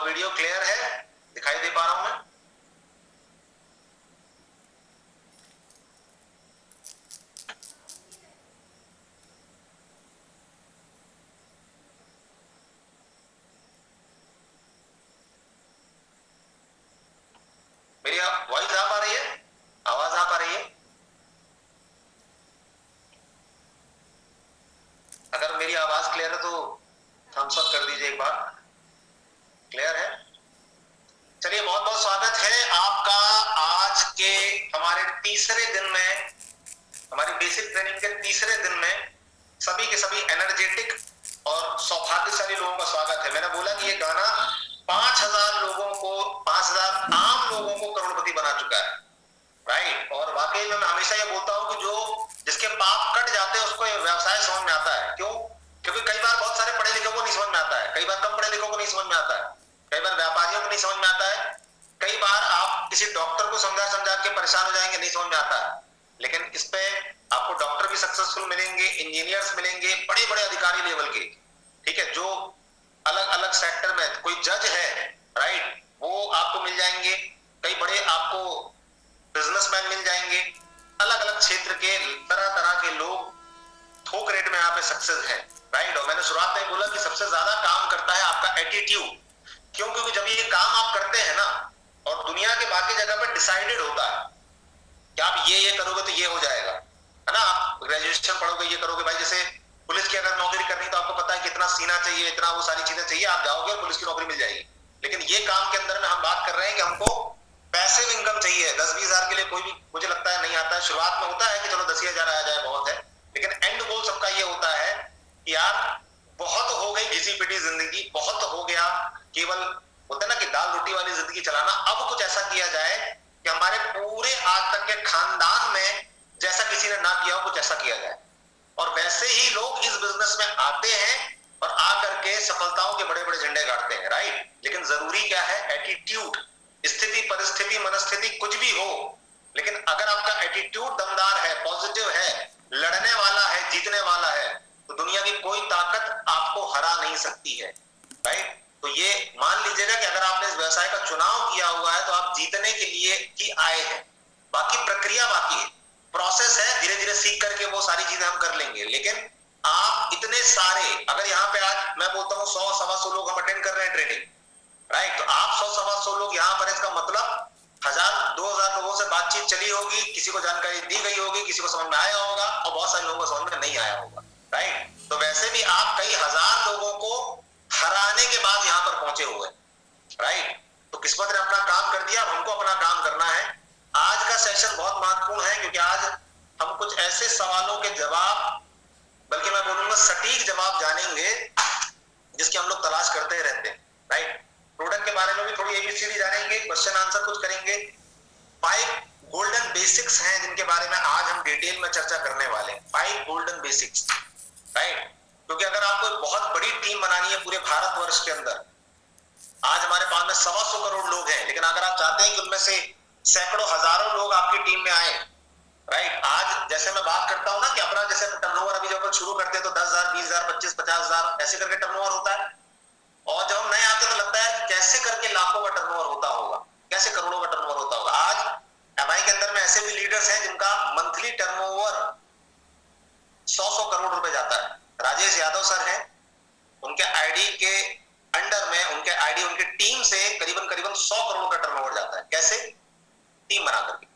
Video clear है? दिखाई दे पा रहा हूं मैं? मेरी वॉइस आ पा रही है? आवाज आ पा रही है? अगर मेरी आवाज क्लियर है तो थम्स अप कर दीजिए एक बार। क्लियर है? चलिए, बहुत बहुत स्वागत है आपका आज के हमारे तीसरे दिन में, हमारी बेसिक ट्रेनिंग के तीसरे दिन में सभी के सभी एनर्जेटिक और सौभाग्यशाली लोगों का स्वागत है। मैंने बोला कि ये गाना 5000 लोगों को, 5000 आम लोगों को करोड़पति बना चुका है, राइट। और वाकई में मैं हमेशा ये बोलता हूं कि जो जिसके पाप कट जाते हैं उसको व्यवसाय समझ में आता है। क्यों? क्योंकि कई बार बहुत सारे पढ़े लिखों को नहीं समझ में आता है, कई बार कम पढ़े लिखों को नहीं समझ में आता है, कई बार व्यापारियों को नहीं समझ में आता है, कई बार आप किसी डॉक्टर को समझा समझा के परेशान हो जाएंगे, नहीं समझ में आता है। लेकिन इस पे आपको डॉक्टर भी सक्सेसफुल मिलेंगे, इंजीनियर्स मिलेंगे, बड़े बड़े अधिकारी लेवल के, ठीक है, जो अलग अलग सेक्टर में, कोई जज है, राइट, वो आपको मिल जाएंगे, कई बड़े आपको बिजनेसमैन मिल जाएंगे, अलग अलग क्षेत्र के तरह तरह के लोग थोक रेट में यहाँ पे सक्सेस है, राइट। और मैंने शुरुआत में बोला कि सबसे ज्यादा काम करता है आपका एटीट्यूड। क्यों? क्योंकि जब ये काम आप करते हैं ना, और दुनिया के बाकी जगह पे डिसाइडेड होता है कि आप ये करोगे तो ये हो जाएगा, है ना। आप ग्रेजुएशन पढ़ोगे, ये करोगे, भाई जैसे पुलिस की अगर नौकरी करनी तो आपको पता है कितना सीना चाहिए, इतना वो सारी चीजें चाहिए, आप जाओगे और पुलिस की नौकरी मिल जाएगी। लेकिन ये काम के अंदर में हम बात कर रहे हैं कि हमको पैसिव इनकम चाहिए। 10-20 हजार के लिए कोई भी, मुझे लगता है, नहीं आता है। शुरुआत में होता है कि चलो 10,000 आ जाए बहुत है, लेकिन एंड गोल सबका ये होता है कि यार बहुत हो गई घिसी पिटी जिंदगी, बहुत हो गया केवल होता है ना कि दाल रोटी वाली जिंदगी चलाना, अब कुछ ऐसा किया जाए कि हमारे पूरे आज तक के खानदान में जैसा किसी ने ना किया हो, कुछ ऐसा किया जाए। और वैसे ही लोग इस बिजनेस में आते हैं और आकर के सफलताओं के बड़े बड़े झंडे गाड़ते हैं, राइट। लेकिन जरूरी क्या है? एटीट्यूड। स्थिति, परिस्थिति, मनस्थिति कुछ भी हो, लेकिन अगर आपका एटीट्यूड दमदार है, पॉजिटिव है, लड़ने वाला है, जीतने वाला है, तो दुनिया की कोई ताकत आपको हरा नहीं सकती है, राइट। तो ये मान लीजिएगा कि अगर आपने इस व्यवसाय का चुनाव किया हुआ है तो आप जीतने के लिए ही आए हैं। बाकी प्रक्रिया बाकी है, प्रोसेस है, धीरे धीरे सीख करके वो सारी चीजें हम कर लेंगे। लेकिन आप इतने सारे, अगर यहाँ पे आज मैं बोलता हूँ 100-125 लोग हम अटेंड कर रहे हैं ट्रेनिंग, राइट। तो आप 100-125 लोग यहाँ पर, इसका मतलब 1000-2000 लोगों से बातचीत चली होगी, किसी को जानकारी दी गई होगी, किसी को समझ में आया होगा और बहुत सारे लोगों को समझ में नहीं आया होगा। राइट। तो वैसे भी आप कई हजार लोगों को हराने के बाद यहाँ पर पहुंचे हुए। राइट। तो किस्मत ने अपना काम कर दिया, हमको अपना काम करना है। आज का सेशन बहुत महत्वपूर्ण है क्योंकि आज हम कुछ ऐसे सवालों के जवाब, बल्कि मैं बोलूंगा सटीक जवाब जानेंगे जिसकी हम लोग तलाश करते रहते हैं। राइट। प्रोडक्ट के बारे में भी थोड़ी एबीसीडी जानेंगे, क्वेश्चन आंसर कुछ करेंगे। 5 गोल्डन बेसिक्स हैं जिनके बारे में आज हम डिटेल में चर्चा करने वाले हैं। 5 गोल्डन बेसिक्स। राइट। क्योंकि अगर आपको बहुत बड़ी टीम बनानी है पूरे भारतवर्ष के अंदर, आज हमारे पास में 125 करोड़ लोग हैं, लेकिन अगर आप चाहते हैं कि उनमें से सैकड़ों हजारों लोग आपकी टीम में आए। राइट। आज जैसे मैं बात करता हूं ना कि अपना जैसे टर्नओवर अभी जब शुरू करते हैं तो 10,000, 20,000, 25,000, 50,000 ऐसे करके टर्नओवर होता है। और जब हम नए आते हैं तो लगता है कैसे करके लाखों का टर्नओवर होता होगा, कैसे करोड़ों का टर्नओवर होता होगा। आज एमआई के अंदर में ऐसे भी लीडर्स हैं जिनका मंथली टर्नओवर 100 करोड़ रुपए जाता है। राजेश यादव सर हैं, उनके आईडी के अंडर में, उनके आईडी उनकी टीम से करीबन 100 करोड़ का टर्नओवर जाता है। कैसे? टीम बना करके।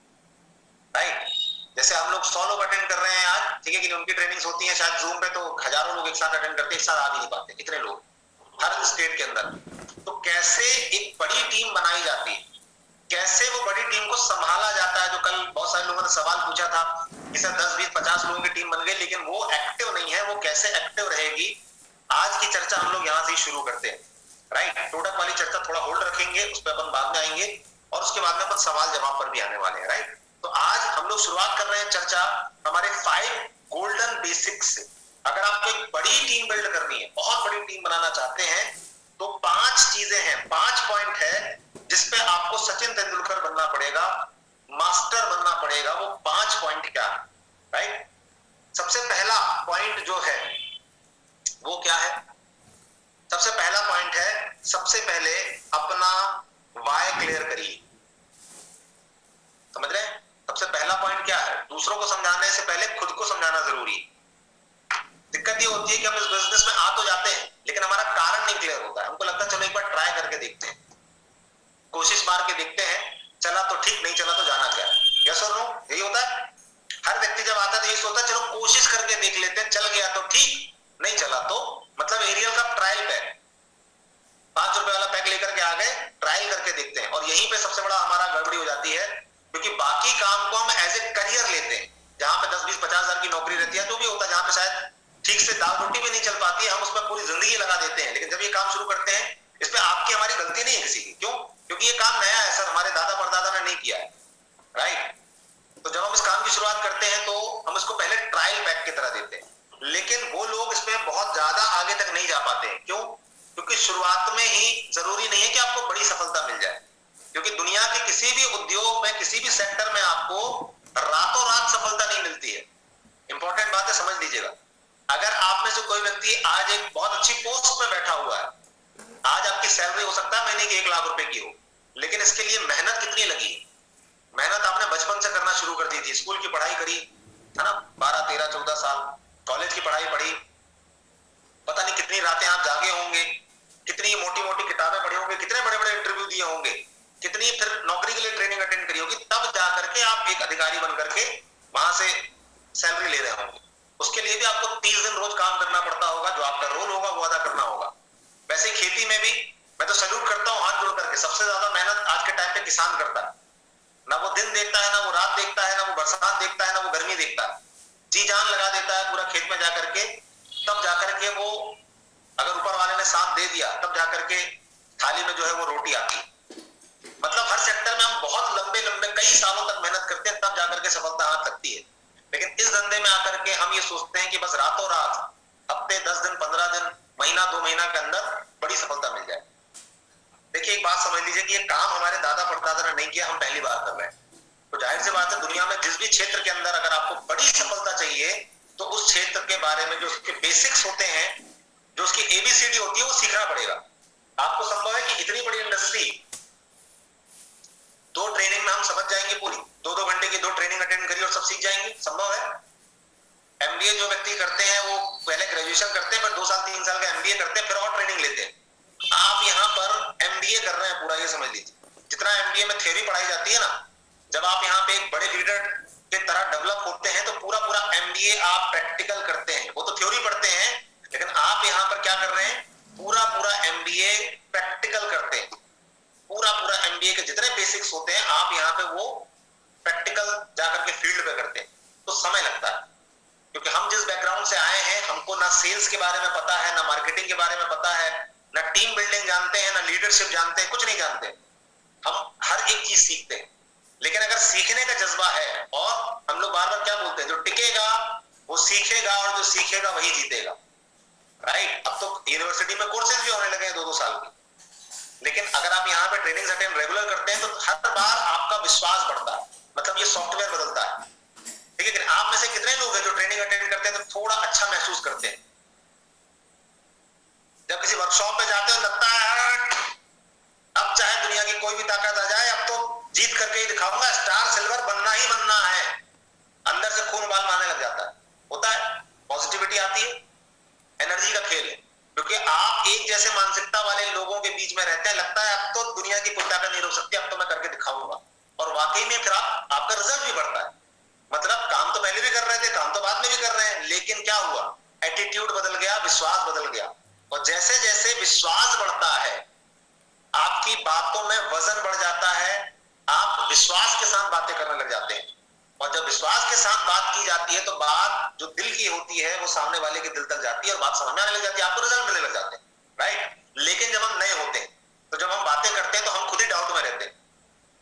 राइट। जैसे हम लोग 100 लोग अटेंड कर रहे हैं आज, ठीक है कि उनकी ट्रेनिंग्स होती है शायद जूम पे, तो हजारों लोग एक साथ अटेंड करते हैं, एक साथ आ भी नहीं पाते इतने लोग हर स्टेट के अंदर। तो कैसे एक बड़ी टीम बनाई जाती है, कैसे वो बड़ी टीम को संभाला जाता है। जो कल बहुत सारे लोगों ने सवाल पूछा था कि सर 10, 20, 50 लोगों की टीम बन गई लेकिन वो एक्टिव नहीं है, वो कैसे एक्टिव रहेगी, आज की चर्चा हम लोग यहां से शुरू करते हैं। राइट। प्रोडक्ट वाली चर्चा थोड़ा होल्ड रखेंगे, उस पर अपन बाद में आएंगे और उसके बाद में अपन सवाल जवाब पर भी आने वाले हैं। राइट। तो आज हम लोग शुरुआत कर रहे हैं चर्चा हमारे 5 गोल्डन बेसिक्स से। अगर आपको एक बड़ी टीम बिल्ड करनी है, बहुत बड़ी टीम बनाना चाहते हैं, तो 5 चीजें हैं, 5 पॉइंट है जिसपे आपको सचिन तेंदुलकर बनना पड़ेगा, मास्टर बनना पड़ेगा। वो 5 पॉइंट क्या है? राइट। सबसे पहला पॉइंट जो है वो क्या है? सबसे पहला पॉइंट है, सबसे पहले अपना वाय क्लियर करिए। समझ रहे हैं? सबसे पहला पॉइंट क्या है? दूसरों को समझाने से पहले खुद को समझाना जरूरी है। दिक्कत ये होती है कि हम इस बिजनेस में आ तो जाते हैं लेकिन हमारा कारण नहीं क्लियर होता है। हमको लगता है चलो एक बार ट्राई करके देखते हैं, कोशिश मार के देखते हैं, चला तो ठीक, नहीं चला तो जाना क्या है। यस और नो? यही होता है। हर व्यक्ति जब आता है तो यही सोचता है चलो कोशिश करके देख लेते हैं, चल गया तो ठीक, नहीं चला तो मतलब एरियल का ट्रायल पैक, 5 रुपए वाला पैक लेकर के आ गए, ट्रायल करके देखते हैं। और यहीं पे सबसे बड़ा हमारा गड़बड़ी हो जाती है क्योंकि बाकी काम को हम एज ए करियर लेते हैं, जहां पे 10, 20, 50 हजार की नौकरी रहती है, जो भी होता है, जहां पे शायद ठीक से दाल रोटी भी नहीं चल पाती है, हम उसमें पूरी जिंदगी लगा देते हैं। लेकिन जब ये काम शुरू करते हैं, इस पे आपकी हमारी गलती नहीं है किसी की। क्यों? क्योंकि ये काम नया है सर, हमारे दादा परदादा ने नहीं किया है। राइट। तो जब हम इस काम की शुरुआत करते हैं तो हम इसको पहले ट्रायल पैक की तरह देते हैं, लेकिन वो लोग इसमें बहुत ज्यादा आगे तक नहीं जा पाते हैं। क्यों? क्योंकि शुरुआत में ही जरूरी नहीं है कि आपको बड़ी सफलता मिल जाए, क्योंकि दुनिया के किसी भी उद्योग में, किसी भी सेक्टर में आपको रातों रात सफलता नहीं मिलती है। इंपॉर्टेंट बात है, समझ लीजिएगा। अगर आप में से कोई व्यक्ति आज एक बहुत अच्छी पोस्ट पे बैठा हुआ है, आज आपकी सैलरी हो सकता है महीने की 1 लाख रुपए की हो, लेकिन इसके लिए मेहनत कितनी लगी? मेहनत आपने बचपन से करना शुरू कर दी थी, स्कूल की पढ़ाई करी है ना, 12, 13, 14 साल कॉलेज की पढ़ाई पढ़ी, पता नहीं कितनी रातें आप जागे होंगे, कितनी मोटी मोटी किताबें पढ़ी होंगे, कितने बड़े बड़े इंटरव्यू दिए होंगे, कितनी फिर नौकरी के लिए ट्रेनिंग अटेंड करी होगी, तब जाकर के आप एक अधिकारी बन करके वहां से सैलरी ले रहे होंगे। उसके लिए भी आपको 30 दिन रोज काम करना पड़ता होगा, जो आपका रोल होगा वो अदा करना होगा। वैसे ही खेती में भी मैं तो सैल्यूट करता हूं हाथ जोड़ करके, सबसे ज्यादा मेहनत आज के टाइम पे किसान करता है। ना वो दिन देखता है, ना वो रात देखता है, ना वो बरसात देखता है, ना वो गर्मी देखता है, जी जान लगा देता है पूरा खेत में जाकर के। तब जाकर के वो, अगर ऊपर वाले ने साथ दे दिया, तब जाकर के थाली में जो है वो रोटी आती है। मतलब हर सेक्टर में हम बहुत लंबे लंबे कई सालों तक मेहनत करते हैं, तब जाकर के सफलता हाथ लगती है। लेकिन इस धंधे में आकर के हम ये सोचते हैं कि बस रातों रात, हफ्ते 10 दिन, 15 दिन, महीना 2 महीना के अंदर बड़ी सफलता मिल जाए। देखिए एक बात समझ लीजिए कि ये काम हमारे दादा परदादा ने नहीं किया, हम पहली बार कर रहे हैं। तो जाहिर सी बात है, दुनिया में जिस भी क्षेत्र के अंदर अगर आपको बड़ी सफलता चाहिए तो उस क्षेत्र के बारे में जो उसके बेसिक्स होते हैं, जो उसकी एबीसीडी होती है, वो सीखना पड़ेगा। आपको संभव है कि इतनी बड़ी इंडस्ट्री 2 ट्रेनिंग में हम समझ जाएंगे पूरी, 2-2 घंटे की 2 ट्रेनिंग अटेंड करिए और सब सीख जाएंगे? संभव है? एमबीए जो व्यक्ति करते हैं वो पहले ग्रेजुएशन करते हैं, फिर 2 साल 3 साल का एमबीए करते हैं, फिर और ट्रेनिंग लेते हैं। आप यहाँ पर एमबीए कर रहे हैं पूरा, ये समझ लीजिए। जितना एमबीए में थ्योरी पढ़ाई जाती है ना, जब आप यहाँ पे एक बड़े लीडर के तरह डेवलप होते हैं तो पूरा पूरा एमबीए आप प्रैक्टिकल करते हैं। वो तो थ्योरी पढ़ते हैं, लेकिन आप यहाँ पर क्या कर रहे हैं, पूरा पूरा एमबीए प्रैक्टिकल करते हैं। पूरा पूरा एमबीए के जितने बेसिक्स होते हैं आप यहाँ पे वो प्रैक्टिकल जाकर के फील्ड पे करते हैं। तो समय लगता है, क्योंकि हम जिस बैकग्राउंड से आए हैं, हमको ना सेल्स के बारे में पता है, ना मार्केटिंग के बारे में पता है, ना टीम बिल्डिंग जानते हैं, ना लीडरशिप जानते हैं, कुछ नहीं जानते। हम हर एक चीज सीखते हैं, लेकिन अगर सीखने का जज्बा है, और हम लोग बार बार क्या बोलते हैं, जो टिकेगा वो सीखेगा, और जो सीखेगा वही जीतेगा। राइट? अब तो यूनिवर्सिटी में कोर्सेज भी होने लगे हैं 2-2 साल के, लेकिन अगर आप यहाँ पे ट्रेनिंग अटेंड रेगुलर करते हैं तो हर बार आपका विश्वास बढ़ता है, मतलब ये सॉफ्टवेयर बदलता है। ठीक है? आप में से कितने लोग हैं जो ट्रेनिंग अटेंड करते हैं तो थोड़ा अच्छा महसूस करते हैं? जब किसी वर्कशॉप पे जाते हो लगता है अब चाहे दुनिया की कोई भी ताकत आ जाए, अब तो जीत करके ही दिखाऊंगा, स्टार सिल्वर बनना ही बनना है। अंदर से खून उबाल मारने लग जाता है, होता है, पॉजिटिविटी आती है, एनर्जी का खेल है। क्योंकि आप एक जैसे मानसिकता वाले लोगों के बीच में रहते हैं, लगता है अब तो दुनिया की कोई ताकत नहीं रोक सकती, अब तो मैं करके दिखाऊंगा। और वाकई में फिर आपका रिजल्ट भी बढ़ता है। मतलब काम तो पहले भी कर रहे थे, काम तो बाद में भी कर रहे हैं, लेकिन क्या हुआ, एटीट्यूड बदल गया, विश्वास बदल गया। और जैसे जैसे विश्वास बढ़ता है, आपकी बातों में वजन बढ़ जाता है, आप विश्वास के साथ बातें करने लग जाते हैं। और जब विश्वास के साथ बात की जाती है तो बात जो दिल की होती है वो सामने वाले के दिल तक जाती है, और बात समझ में आने लग जाती है, आपको रिजल्ट मिलने लग जाते हैं। राइट? लेकिन जब हम नए होते हैं तो जब हम बातें करते हैं तो हम खुद ही डाउट में रहते हैं।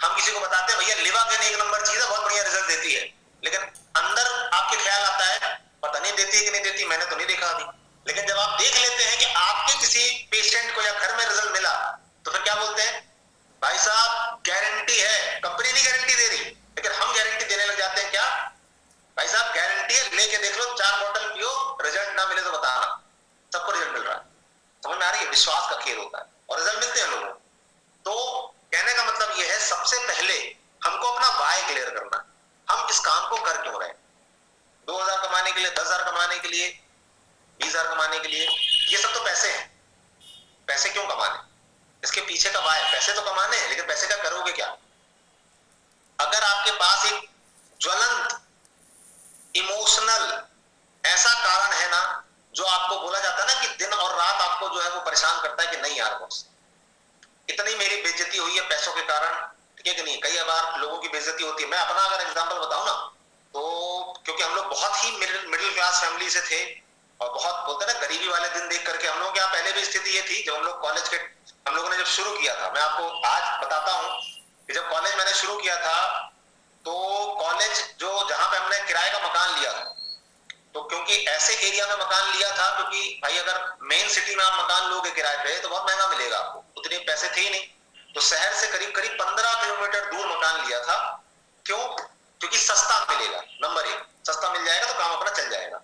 हम किसी को बताते हैं भैया लिवागेन एक नंबर चीज है, बहुत बढ़िया रिजल्ट देती है, लेकिन अंदर आपके ख्याल आता है पता नहीं देती है कि नहीं देती, मैंने तो नहीं देखा अभी। लेकिन जब आप देख लेते हैं कि आपके किसी पेशेंट को या घर में रिजल्ट मिला, तो फिर क्या बोलते हैं, भाई साहब गारंटी है, कंपनी नहीं गारंटी दे रही, लेकिन हम गारंटी देने लग जाते हैं। क्या भाई साहब गारंटी है, लेके देख लो, 4 बोतल पियो, रिजल्ट ना मिले तो बताना, सबको रिजल्ट मिल रहा है। समझ में आ रही है? विश्वास का खेल होता है और रिजल्ट मिलते हैं लोगों को। तो कहने का मतलब यह है, सबसे पहले हमको अपना वाय क्लियर करना, हम इस काम को कर क्यों रहे हैं। 2000 कमाने के लिए, 10,000 कमाने के लिए, 20,000 कमाने के लिए, ये सब तो पैसे हैं। पैसे क्यों कमाने, इसके पीछे का वाय, पैसे तो कमाने हैं, लेकिन पैसे का करोगे क्या। अगर आपके पास एक ज्वलंत इमोशनल ऐसा कारण है ना, जो आपको बोला जाता है ना कि दिन और रात आपको जो है वो परेशान करता है कि नहीं यार बॉस, इतनी मेरी बेइज्जती हुई है पैसों के कारण, ठीक है कि नहीं। कई बार लोगों की बेइज्जती होती है। मैं अपना अगर एग्जांपल बताऊं ना, तो क्योंकि हम लोग बहुत ही मिडिल क्लास फैमिली से थे, और बहुत बोलते हैं ना गरीबी वाले दिन देख करके, हम लोग क्या पहले भी स्थिति ये थी, जब हम लोग कॉलेज के, हम लोगों ने जब शुरू किया था, मैं आपको आज बताता हूं कि जब कॉलेज मैंने शुरू किया था, तो कॉलेज जो जहां पे हमने किराए का मकान लिया था, तो क्योंकि ऐसे एरिया में मकान लिया था, क्योंकि भाई अगर मेन सिटी में आप मकान लोगे किराए पे तो बहुत महंगा मिलेगा आपको, उतने पैसे थे ही नहीं। तो शहर से करीब करीब 15 किलोमीटर दूर मकान लिया था। क्यों? क्योंकि सस्ता मिलेगा, नंबर 1 सस्ता मिल जाएगा तो काम अपना चल जाएगा।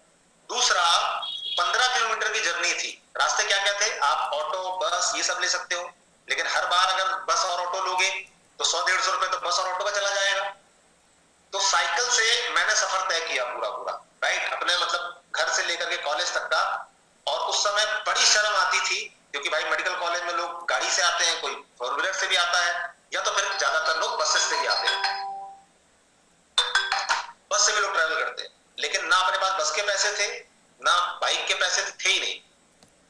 दूसरा, 15 किलोमीटर की जर्नी थी, रास्ते क्या क्या थे, आप ऑटो बस ये सब ले सकते हो, लेकिन हर बार अगर बस और ऑटो लोगे तो 100-150 रुपए तो बस और ऑटो का चला जाएगा। तो साइकिल से मैंने सफर तय किया पूरा पूरा, राइट, अपने मतलब घर से लेकर के कॉलेज तक का। और उस समय बड़ी शर्म आती थी, क्योंकि भाई मेडिकल कॉलेज में लोग गाड़ी से आते हैं, कोई 4 व्हीलर से भी आता है, या तो फिर ज्यादातर लोग बसेस से भी आते हैं, बस से भी लोग ट्रैवल करते हैं। लेकिन ना अपने पास बस के पैसे थे, ना बाइक के पैसे थे ही नहीं।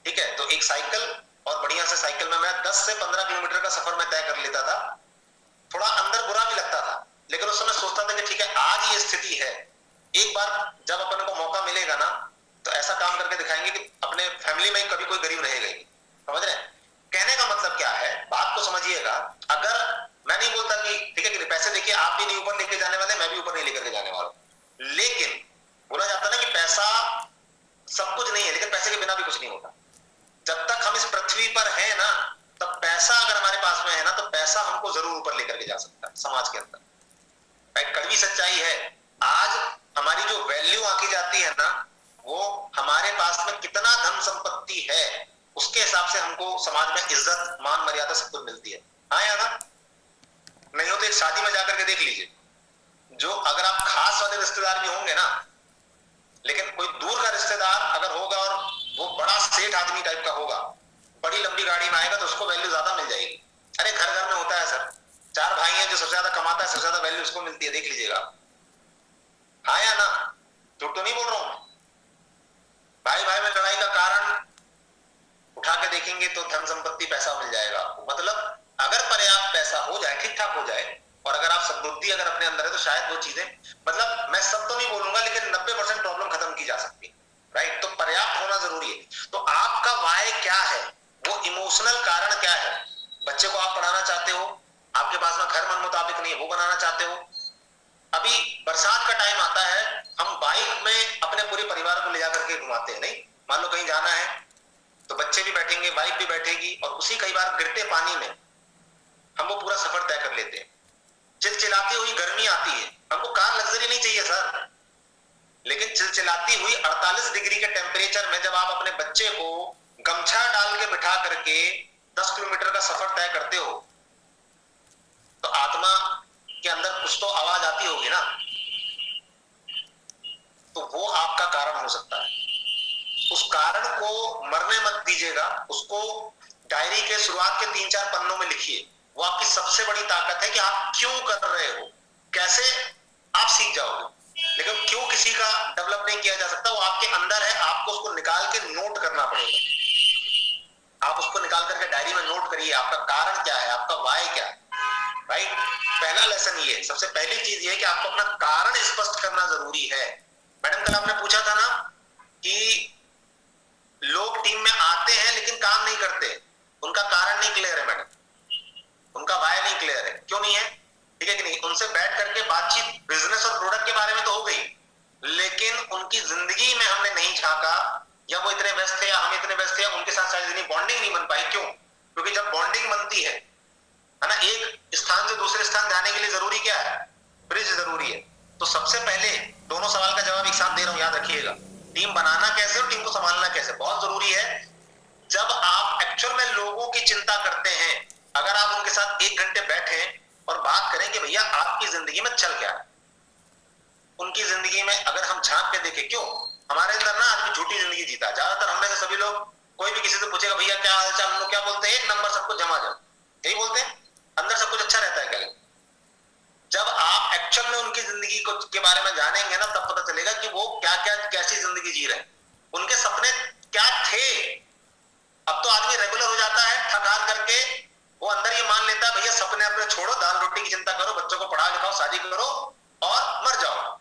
ठीक है, तो एक साइकिल, और बढ़िया से साइकिल में मैं 10 से 15 किलोमीटर का सफर मैं तय कर लेता था। थोड़ा अंदर बुरा भी लगता था, लेकिन उस समय सोचता था कि ठीक है आज ये स्थिति है, एक बार जब अपन को मौका मिलेगा ना तो ऐसा काम करके दिखाएंगे कि अपने फैमिली में कभी कोई गरीब रहेगा ही। समझ रहे हैं? कहने का मतलब क्या है, बात को समझिएगा। अगर मैं नहीं बोलता कि ठीक है कि पैसे देखिए आप भी नहीं ऊपर लेके जाने वाले, मैं भी ऊपर नहीं लेकर के जाने वाला, लेकिन बोला जाता है ना कि पैसा सब कुछ नहीं है, लेकिन पैसे के बिना भी कुछ नहीं होता। जब तक हम इस पृथ्वी पर है ना, तब पैसा अगर हमारे पास में है ना, तो पैसा हमको जरूर ऊपर लेकर के जा सकता है समाज के अंदर। एक कड़वी सच्चाई है, आज हमारी जो वैल्यू आकी जाती है ना, वो हमारे पास में कितना धन संपत्ति है उसके हिसाब से हमको समाज में इज्जत मान मर्यादा सब कुछ मिलती है। हाँ या ना? नहीं हो तो एक शादी में जाकर के देख लीजिए, जो अगर आप खास वाले रिश्तेदार भी होंगे ना, लेकिन कोई दूर का रिश्तेदार अगर होगा और वो बड़ा सेठ आदमी टाइप का होगा, बड़ी लंबी गाड़ी में आएगा तो उसको वैल्यू ज्यादा मिल जाएगी। अरे घर घर में होता है सर, 4 भाई हैं, जो सबसे ज्यादा कमाता है सबसे ज्यादा वैल्यू उसको मिलती है, देख लीजिएगा। हाँ या ना? झूठ तो नहीं बोल रहा हूं। भाई भाई में लड़ाई का कारण उठा के देखेंगे तो धन संपत्ति पैसा मिल जाएगा। मतलब अगर पर्याप्त पैसा हो जाए, ठीक ठाक हो जाए, और अगर आप सद्बुद्धि अगर अपने अंदर है तो शायद वो चीजें, मतलब मैं सब तो नहीं बोलूंगा लेकिन 90% प्रॉब्लम खत्म की जा सकती है। राइट? तो पर्याप्त होना जरूरी है। तो आपका वाय क्या है, वो इमोशनल कारण क्या है? बच्चे को आप पढ़ाना चाहते हो, आपके पास में घर मन मुताबिक नहीं है, वो बनाना चाहते हो। अभी बरसात का टाइम आता है, हम बाइक में अपने पूरे परिवार को ले जाकर के घुमाते हैं, नहीं? मान लो कहीं जाना है तो बच्चे भी बैठेंगे, वाइफ भी बैठेगी, और उसी कई बार गिरते पानी में हम वो पूरा सफर तय कर लेते हैं। चिलचिलाती हुई गर्मी आती है, हमको कार लग्जरी नहीं चाहिए सर, लेकिन चिलचिलाती हुई 48 डिग्री के टेम्परेचर में जब आप अपने बच्चे को गमछा डाल के बिठा करके 10 किलोमीटर का सफर तय करते हो तो आत्मा के अंदर कुछ तो आवाज आती होगी ना, तो वो आपका कारण हो सकता है। उस कारण को मरने मत दीजिएगा, उसको डायरी के शुरुआत के 3-4 पन्नों में लिखिए। वो आपकी सबसे बड़ी ताकत है कि आप क्यों कर रहे हो, कैसे आप सीख जाओगे। लेकिन क्यों किसी का डेवलप नहीं किया जा सकता, वो आपके अंदर है, आपको उसको निकाल के नोट करना पड़ेगा। आप उसको निकाल करके डायरी में नोट करिए, आपका कारण क्या है, आपका वाय क्या है। राइट? पहला लेसन ये, सबसे पहली चीज ये कि आपको अपना कारण स्पष्ट करना जरूरी है। मैडम कल आपने पूछा था ना कि लोग टीम में आते हैं लेकिन काम नहीं करते, उनका कारण नहीं क्लियर है मैडम, उनका वाय नहीं क्लियर है। क्यों नहीं है? ठीक है कि नहीं? उनसे बैठ करके बातचीत बिजनेस और प्रोडक्ट के बारे में तो हो गई, लेकिन उनकी जिंदगी में हमने नहीं झांका, या वो इतने व्यस्त थे या हम इतने व्यस्त थे, उनके साथ शायद इतनी बॉन्डिंग नहीं बन पाई। क्यों? क्योंकि जब बॉन्डिंग बनती है ना, एक स्थान से दूसरे स्थान जाने के लिए जरूरी क्या है? ब्रिज जरूरी है। तो सबसे पहले दोनों सवाल का जवाब एक साथ दे रहा हूं, याद रखिएगा। टीम बनाना कैसे और टीम को संभालना कैसे बहुत जरूरी है। जब आप एक्चुअल में लोगों की चिंता करते हैं, अगर आप उनके साथ 1 घंटे बैठे और बात करें कि भैया आपकी जिंदगी में चल क्या है, उनकी जिंदगी में अगर हम झांक के देखें, क्यों हमारे अंदर ना आदमी झूठी जिंदगी जीता है ज्यादातर। हम में से सभी लोग, कोई भी किसी से पूछेगा भैया क्या हाल चाल, हम लोग क्या बोलते हैं? 1 नंबर, सब कुछ झमाझम, यही बोलते हैं। अंदर सब कुछ अच्छा रहता है क्या? जब आप एक्चुअल में उनकी जिंदगी को के बारे में जानेंगे ना, तब पता चलेगा कि वो क्या क्या कैसी जिंदगी जी रहे हैं, उनके सपने क्या थे। अब तो आदमी रेगुलर हो जाता है, थक हार करके वो अंदर ये मान लेता है भैया सपने अपने छोड़ो, दाल रोटी की चिंता करो, बच्चों को पढ़ा लिखाओ, शादी करो और मर जाओ।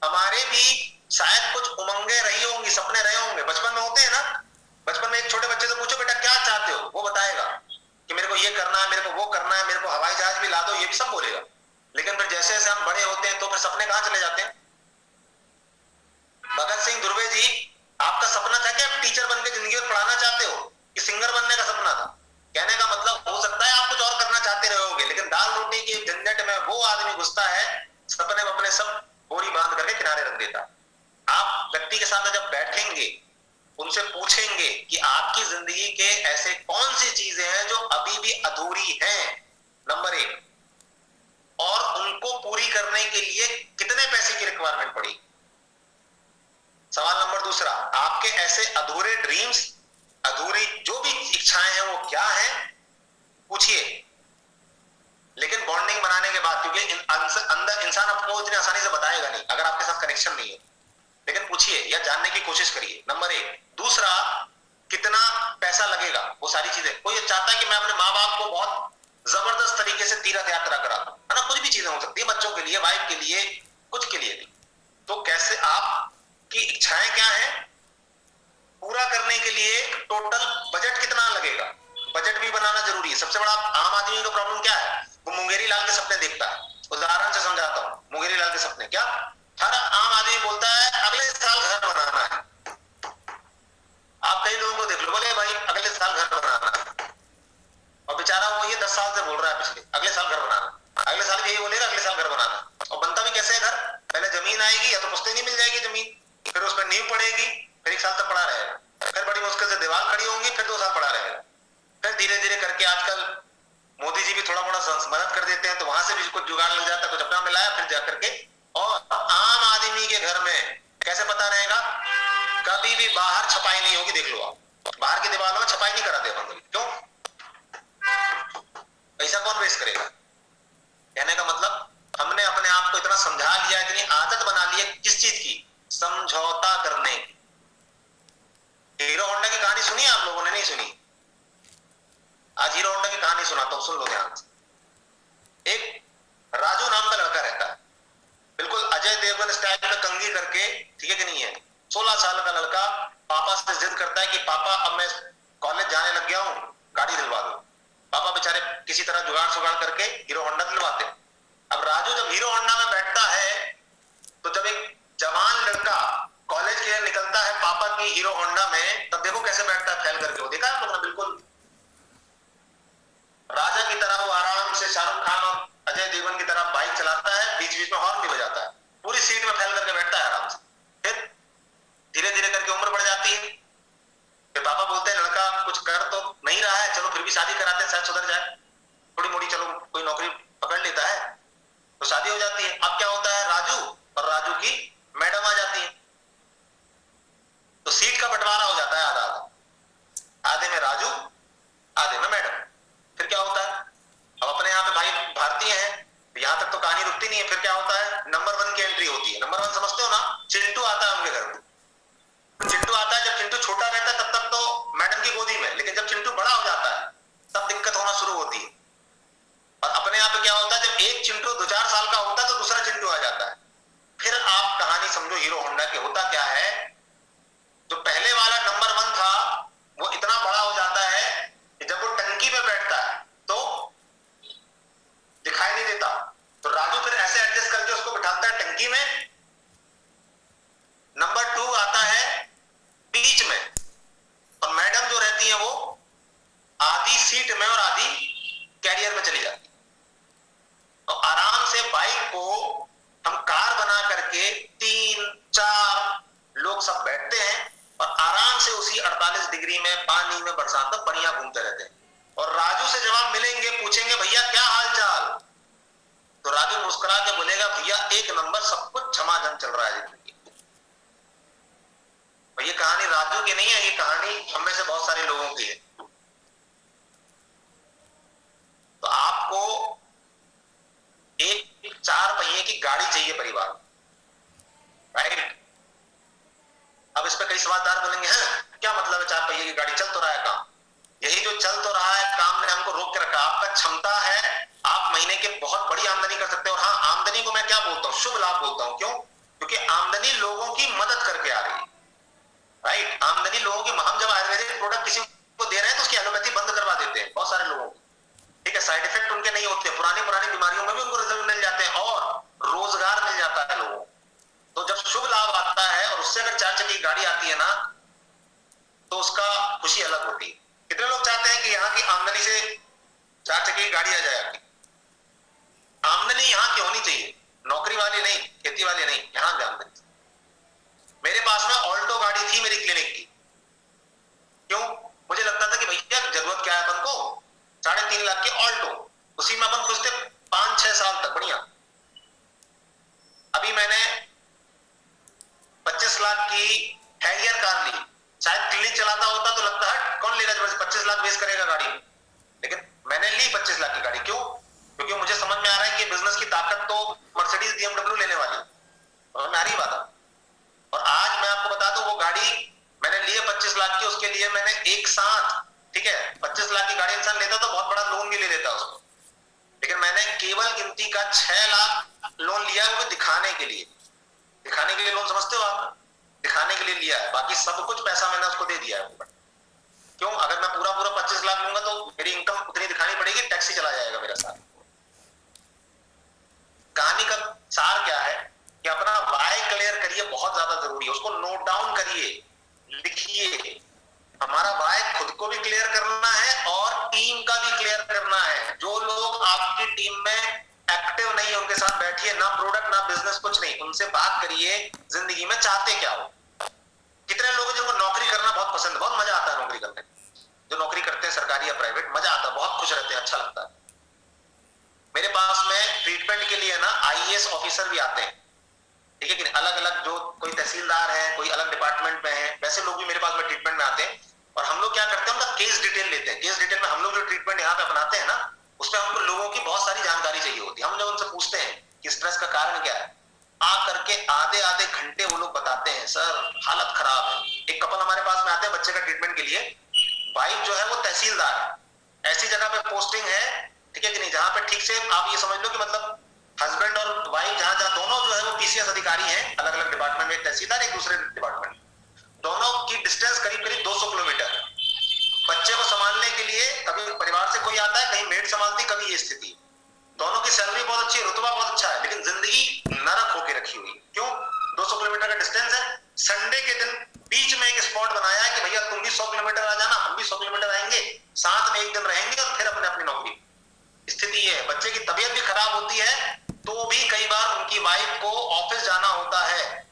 हमारे भी शायद कुछ उमंगे रही होंगी, सपने रहे होंगे, बचपन में होते हैं ना। बचपन में एक छोटे बच्चे से पूछो बेटा क्या चाहते हो, वो बताएगा कि मेरे को ये करना है, मेरे को वो करना है, मेरे को हवाई जहाज भी ला दो, ये भी सब बोलेगा। लेकिन फिर जैसे जैसे हम बड़े होते हैं तो फिर सपने कहां चले जाते हैं? भगत सिंह दुर्वे जी, आपका सपना था कि आप टीचर बन के जिंदगी में पढ़ाना चाहते हो कि सिंगर बनने का सपना था? कहने का मतलब हो सकता है आप कुछ और करना चाहते रहोगे, लेकिन दाल रोटी की झंझट में वो आदमी घुसता है, सपने में अपने सब बोरी बांध करके किनारे रख देता। आप व्यक्ति के साथ जब बैठेंगे, उनसे पूछेंगे कि आपकी जिंदगी के ऐसे कौन सी चीजें हैं जो अभी भी अधूरी हैं, नंबर 1, और उनको पूरी करने के लिए कितने पैसे की रिक्वायरमेंट पड़ी। सवाल नंबर 2, आपके ऐसे अधूरे ड्रीम्स, अधूरी जो भी इच्छाएं हैं वो क्या हैं, पूछिए। लेकिन बॉन्डिंग बनाने के बाद, क्योंकि अंदर इंसान आपको इतनी आसानी से बताएगा नहीं अगर आपके साथ कनेक्शन नहीं है, लेकिन पूछिए या जानने की कोशिश करिए, नंबर 1। दूसरा, कितना पैसा लगेगा, वो सारी चीजें। कोई चाहता है कि मैं अपने माँ बाप को बहुत जबरदस्त तरीके से तीर्थ यात्रा करा दूं, है ना, कुछ भी चीजें हो सकती है, बच्चों के लिए, वाइफ के लिए, कुछ के लिए भी। तो कैसे, आपकी इच्छाएं क्या है, पूरा करने के लिए टोटल बजट कितना लगेगा, बजट भी बनाना जरूरी है। सबसे बड़ा आम आदमी का प्रॉब्लम क्या है, वो मुंगेरी लाल के सपने देखता है। उदाहरण से समझाता हूं, मुंगेरी लाल के सपने क्या, हर आम आदमी बोलता है अगले साल घर बनाना है। आप कई लोगों को देख लो, बोले भाई अगले साल घर बनाना है, और बेचारा वो ये 10 साल से बोल रहा है पिछले, अगले साल घर बनाना, अगले साल भी यही बोलेगा अगले साल घर बनाना। और बनता भी कैसे है घर, पहले जमीन आएगी या तो पुश्ते नहीं मिल जाएगी जमीन, फिर उसमें नींव पड़ेगी, फिर 1 साल तक पड़ा रहेगा, फिर बड़ी मुश्किल से दीवार खड़ी होंगी, फिर 2 साल पड़ा रहेगा, फिर धीरे धीरे करके आजकल मोदी जी भी थोड़ा मोड़ा मदद कर देते हैं तो वहां से भी कुछ जुगाड़ लग जाता है, कुछ अपना मिलाया, फिर जाकर के। और आम आदमी के घर में कैसे पता रहेगा, कभी भी बाहर छपाई नहीं होगी, देख लो आप, बाहर की दीवारों में छपाई नहीं कराते अपन कभी, क्यों? पैसा कौन वेस्ट करेगा? कहने का मतलब हमने अपने आप को इतना समझा लिया, इतनी आदत बना ली है किस चीज की? समझौता करने की। हीरो होंडा की कहानी सुनी आप लोगों ने? नहीं सुनी? आज हीरो होंडा की कहानी सुनाता हूं, सुन लो ध्यान से। एक राजू नाम का लड़का रहता है, बिल्कुल अजय देवगन स्टाइल में कंघी करके, ठीक है कि नहीं है? 16 साल का लड़का पापा से जिद करता है कि पापा अब मैं कॉलेज जाने लग गया हूं, गाड़ी दिलवा दो। पापा बेचारे किसी तरह जुगाड़ सुगाड़ करके हीरो होंडा दिलवाते। अब राजू जब हीरो होंडा में बैठता है, तो जब एक जवान लड़का कॉलेज के लिए निकलता है पापा की हीरो होंडा में, तब देखो कैसे बैठता है फैल करके। वो देखा है तुमने? बिल्कुल राजा की तरह वो आराम से शाहरुख खान और अजय देवगन की तरह बाइक चलाता है, बीच बीच में हॉर्न भी बजाता है, पूरी सीट में फैल करके बैठता है आराम से। फिर धीरे धीरे करके उम्र बढ़ जाती है, फिर पापा बोलते हैं लड़का कुछ कर तो नहीं रहा है, चलो फिर भी शादी कराते हैं, शायद सुधर जाए, थोड़ी मोड़ी चलो कोई नौकरी पकड़ लेता है, तो शादी हो जाती है। अब क्या होता है? राजू और राजू की मैडम आ जाती है, तो सीट का बंटवारा हो जाता है आधा आधा, आधे में राजू आधे में मैडम। फिर क्या होता है? अब अपने यहाँ पे भाई भारतीय हैं, यहां तक तो कहानी रुकती नहीं है। फिर क्या होता है? नंबर 1 की एंट्री होती है। नंबर 1 समझते हो ना? चिंटू आता है उनके घर में। चिंटू आता है, जब चिंटू छोटा रहता है तब तक तो मैडम की गोदी में, लेकिन जब चिंटू बड़ा हो जाता है तब दिक्कत होना शुरू होती है। और अपने यहाँ पे क्या होता है? जब एक चिंटू 2-4 साल का होता है तो दूसरा चिंटू आ जाता है। फिर आप कहानी समझो हीरो होंडा के। होता क्या है? जो पहले वाला नंबर 1 था वो इतना बड़ा हो जाता है कि जब वो टंकी पे बैठता है तो दिखाई नहीं देता, तो राजू फिर ऐसे एडजस्ट करके उसको बिठाता है टंकी में। नंबर 2 आता है बीच में, और मैडम जो रहती है वो आधी सीट में और आधी कैरियर में चली जाती है। तो आराम से बाइक को हम कार बना करके 3-4 लोग सब बैठते हैं और आराम से उसी 48 डिग्री में पानी में बरसात में बढ़िया घूमते रहते हैं। और राजू से जब आप मिलेंगे, पूछेंगे भैया क्या हाल चाल, तो राजू मुस्कुरा के बोलेगा भैया एक नंबर, सब कुछ झमाझम चल रहा है जिंदगी। और ये कहानी राजू की नहीं है, ये कहानी हम में से बहुत सारे लोगों की है। तो आपको एक 4 पहिए की गाड़ी चाहिए परिवार, राइट? अब इस पे कई सवालदार बोलेंगे हैं क्या मतलब है 4 पहिए की गाड़ी, चल तो रहा है काम। यही जो चल तो रहा है काम ने हमको रोक के रखा। आपका क्षमता है, आप महीने के बहुत बड़ी आमदनी कर सकते हो। और हाँ, आमदनी को मैं क्या बोलता हूँ? शुभ लाभ बोलता हूँ। क्यों? क्योंकि आमदनी लोगों की मदद करके आ रही है, राइट? आमदनी लोगों की, हम जब आयुर्वेदिक प्रोडक्ट किसी को दे रहे हैं तो उसकी एलोपैथी बंद करवा देते हैं बहुत सारे लोगों को, ठीक है? साइड इफेक्ट उनके नहीं होते, पुरानी बीमारियों में भी उनको रिजल्ट मिल जाते हैं और रोजगार मिल जाता है लोगों को। तो जब शुभ लाभ आता है और उससे अगर 4 चक्की गाड़ी आती है ना, तो उसका खुशी अलग होती है। कितने लोग चाहते हैं कि यहाँ की आमदनी से 4 चक्की की गाड़ी आ जाए आपकी? आमदनी यहाँ की होनी चाहिए, नौकरी वाली नहीं, खेती वाली नहीं, यहाँ की आमदनी। मेरे पास में ऑल्टो गाड़ी थी मेरी क्लिनिक की। क्यों? मुझे लगता था कि भैया जरूरत क्या है अपन को, 3.5 लाख की ऑल्टो, उसी में अपन खुश थे 5-6 साल तक, बढ़िया। अभी मैंने 25 लाख की हैरियर कार ली। शायद क्लिनिक चलाता होता तो लगता है कौन लेगा, 25 लाख वेस्ट करेगा गाड़ी में, लेकिन मैंने ली 25 लाख की गाड़ी। क्यों? क्योंकि मुझे समझ में आ रहा है कि बिजनेस की ताकत तो मर्सिडीज BMW लेने वाली है, नारी बात है। और आज मैं आपको बता दूं, वो गाड़ी मैंने ली है 25 लाख की, उसके लिए मैंने एक साथ, ठीक है, 25 लाख की गाड़ी इंसान लेता तो बहुत बड़ा लोन भी ले लेता उसको, लेकिन मैंने केवल गिनती का 6 लाख लोन लिया है, वो दिखाने के लिए। दिखाने के लिए लोन समझते हो आप? दिखाने के लिए लिया है, बाकी सब कुछ पैसा मैंने उसको दे दिया है। क्यों? अगर मैं पूरा 25 लाख लूंगा तो मेरी इनकम उतनी दिखानी पड़ेगी, टैक्सी चला जाएगा मेरा साथ। कहानी का सार क्या है कि अपना वाई क्लियर करिए, बहुत ज्यादा जरूरी है। उसको नोट डाउन करिए, लिखिए। हमारा वाई खुद को भी क्लियर करना है और टीम का भी क्लियर करना है। जो लोग आपकी टीम में एक्टिव नहीं है उनके साथ बैठिए, ना प्रोडक्ट ना बिजनेस, कुछ नहीं, उनसे बात करिए जिंदगी में चाहते क्या हो। कितने लोग जिनको नौकरी करना बहुत पसंद है, बहुत मजा आता है नौकरी करने, जो नौकरी करते हैं सरकारी या प्राइवेट, मजा आता है, बहुत खुश रहते हैं, अच्छा लगता है। मेरे पास में ट्रीटमेंट के लिए ना IAS ऑफिसर भी आते हैं, ठीक है कि अलग अलग, जो कोई तहसीलदार है, कोई अलग डिपार्टमेंट में है, वैसे लोग भी मेरे पास में ट्रीटमेंट में आते हैं। और हम लोग क्या करते हैं, उनका केस डिटेल लेते हैं। केस डिटेल में हम लोग जो ट्रीटमेंट यहाँ पे अपनाते हैं ना, उसमें हमको लोगों की बहुत सारी जानकारी चाहिए होती है। हम लोग उनसे पूछते हैं कि स्ट्रेस का कारण क्या है, आ करके आधे आधे घंटे वो लोग बताते हैं, सर हालत खराब है। एक कपल हमारे पास में आते हैं बच्चे का ट्रीटमेंट के लिए, वाइफ जो है वो तहसीलदार है, ऐसी जगह पे पोस्टिंग है, ठीक है कि नहीं, जहां पे ठीक से आप ये समझ लो कि मतलब हस्बैंड और वाइफ जहां जहां दोनों जो है वो पीसीएस अधिकारी हैं, अलग अलग डिपार्टमेंट में, एक तहसीलदार एक दूसरे डिपार्टमेंट, दोनों की डिस्टेंस करीब करीब 200 किलोमीटर। बच्चे को संभालने के लिए कभी परिवार से कोई आता है, कहीं मेड संभालती, कभी ये स्थिति। दोनों की सैलरी बहुत अच्छी है, रुतबा बहुत अच्छा है, लेकिन जिंदगी नरक होके रखी हुई। क्यों? 200 किलोमीटर का डिस्टेंस है। संडे के दिन बीच में एक स्पॉट बनाया है कि भैया तुम भी 100 किलोमीटर आ जाना, हम भी 100 किलोमीटर आएंगे, साथ में एक दिन रहेंगे और फिर अपने अपनी नौकरी। स्थिति ये है, बच्चे की तबीयत भी खराब होती है तो भी कई बार उनकी वाइफ को ऑफिस जाना होता है,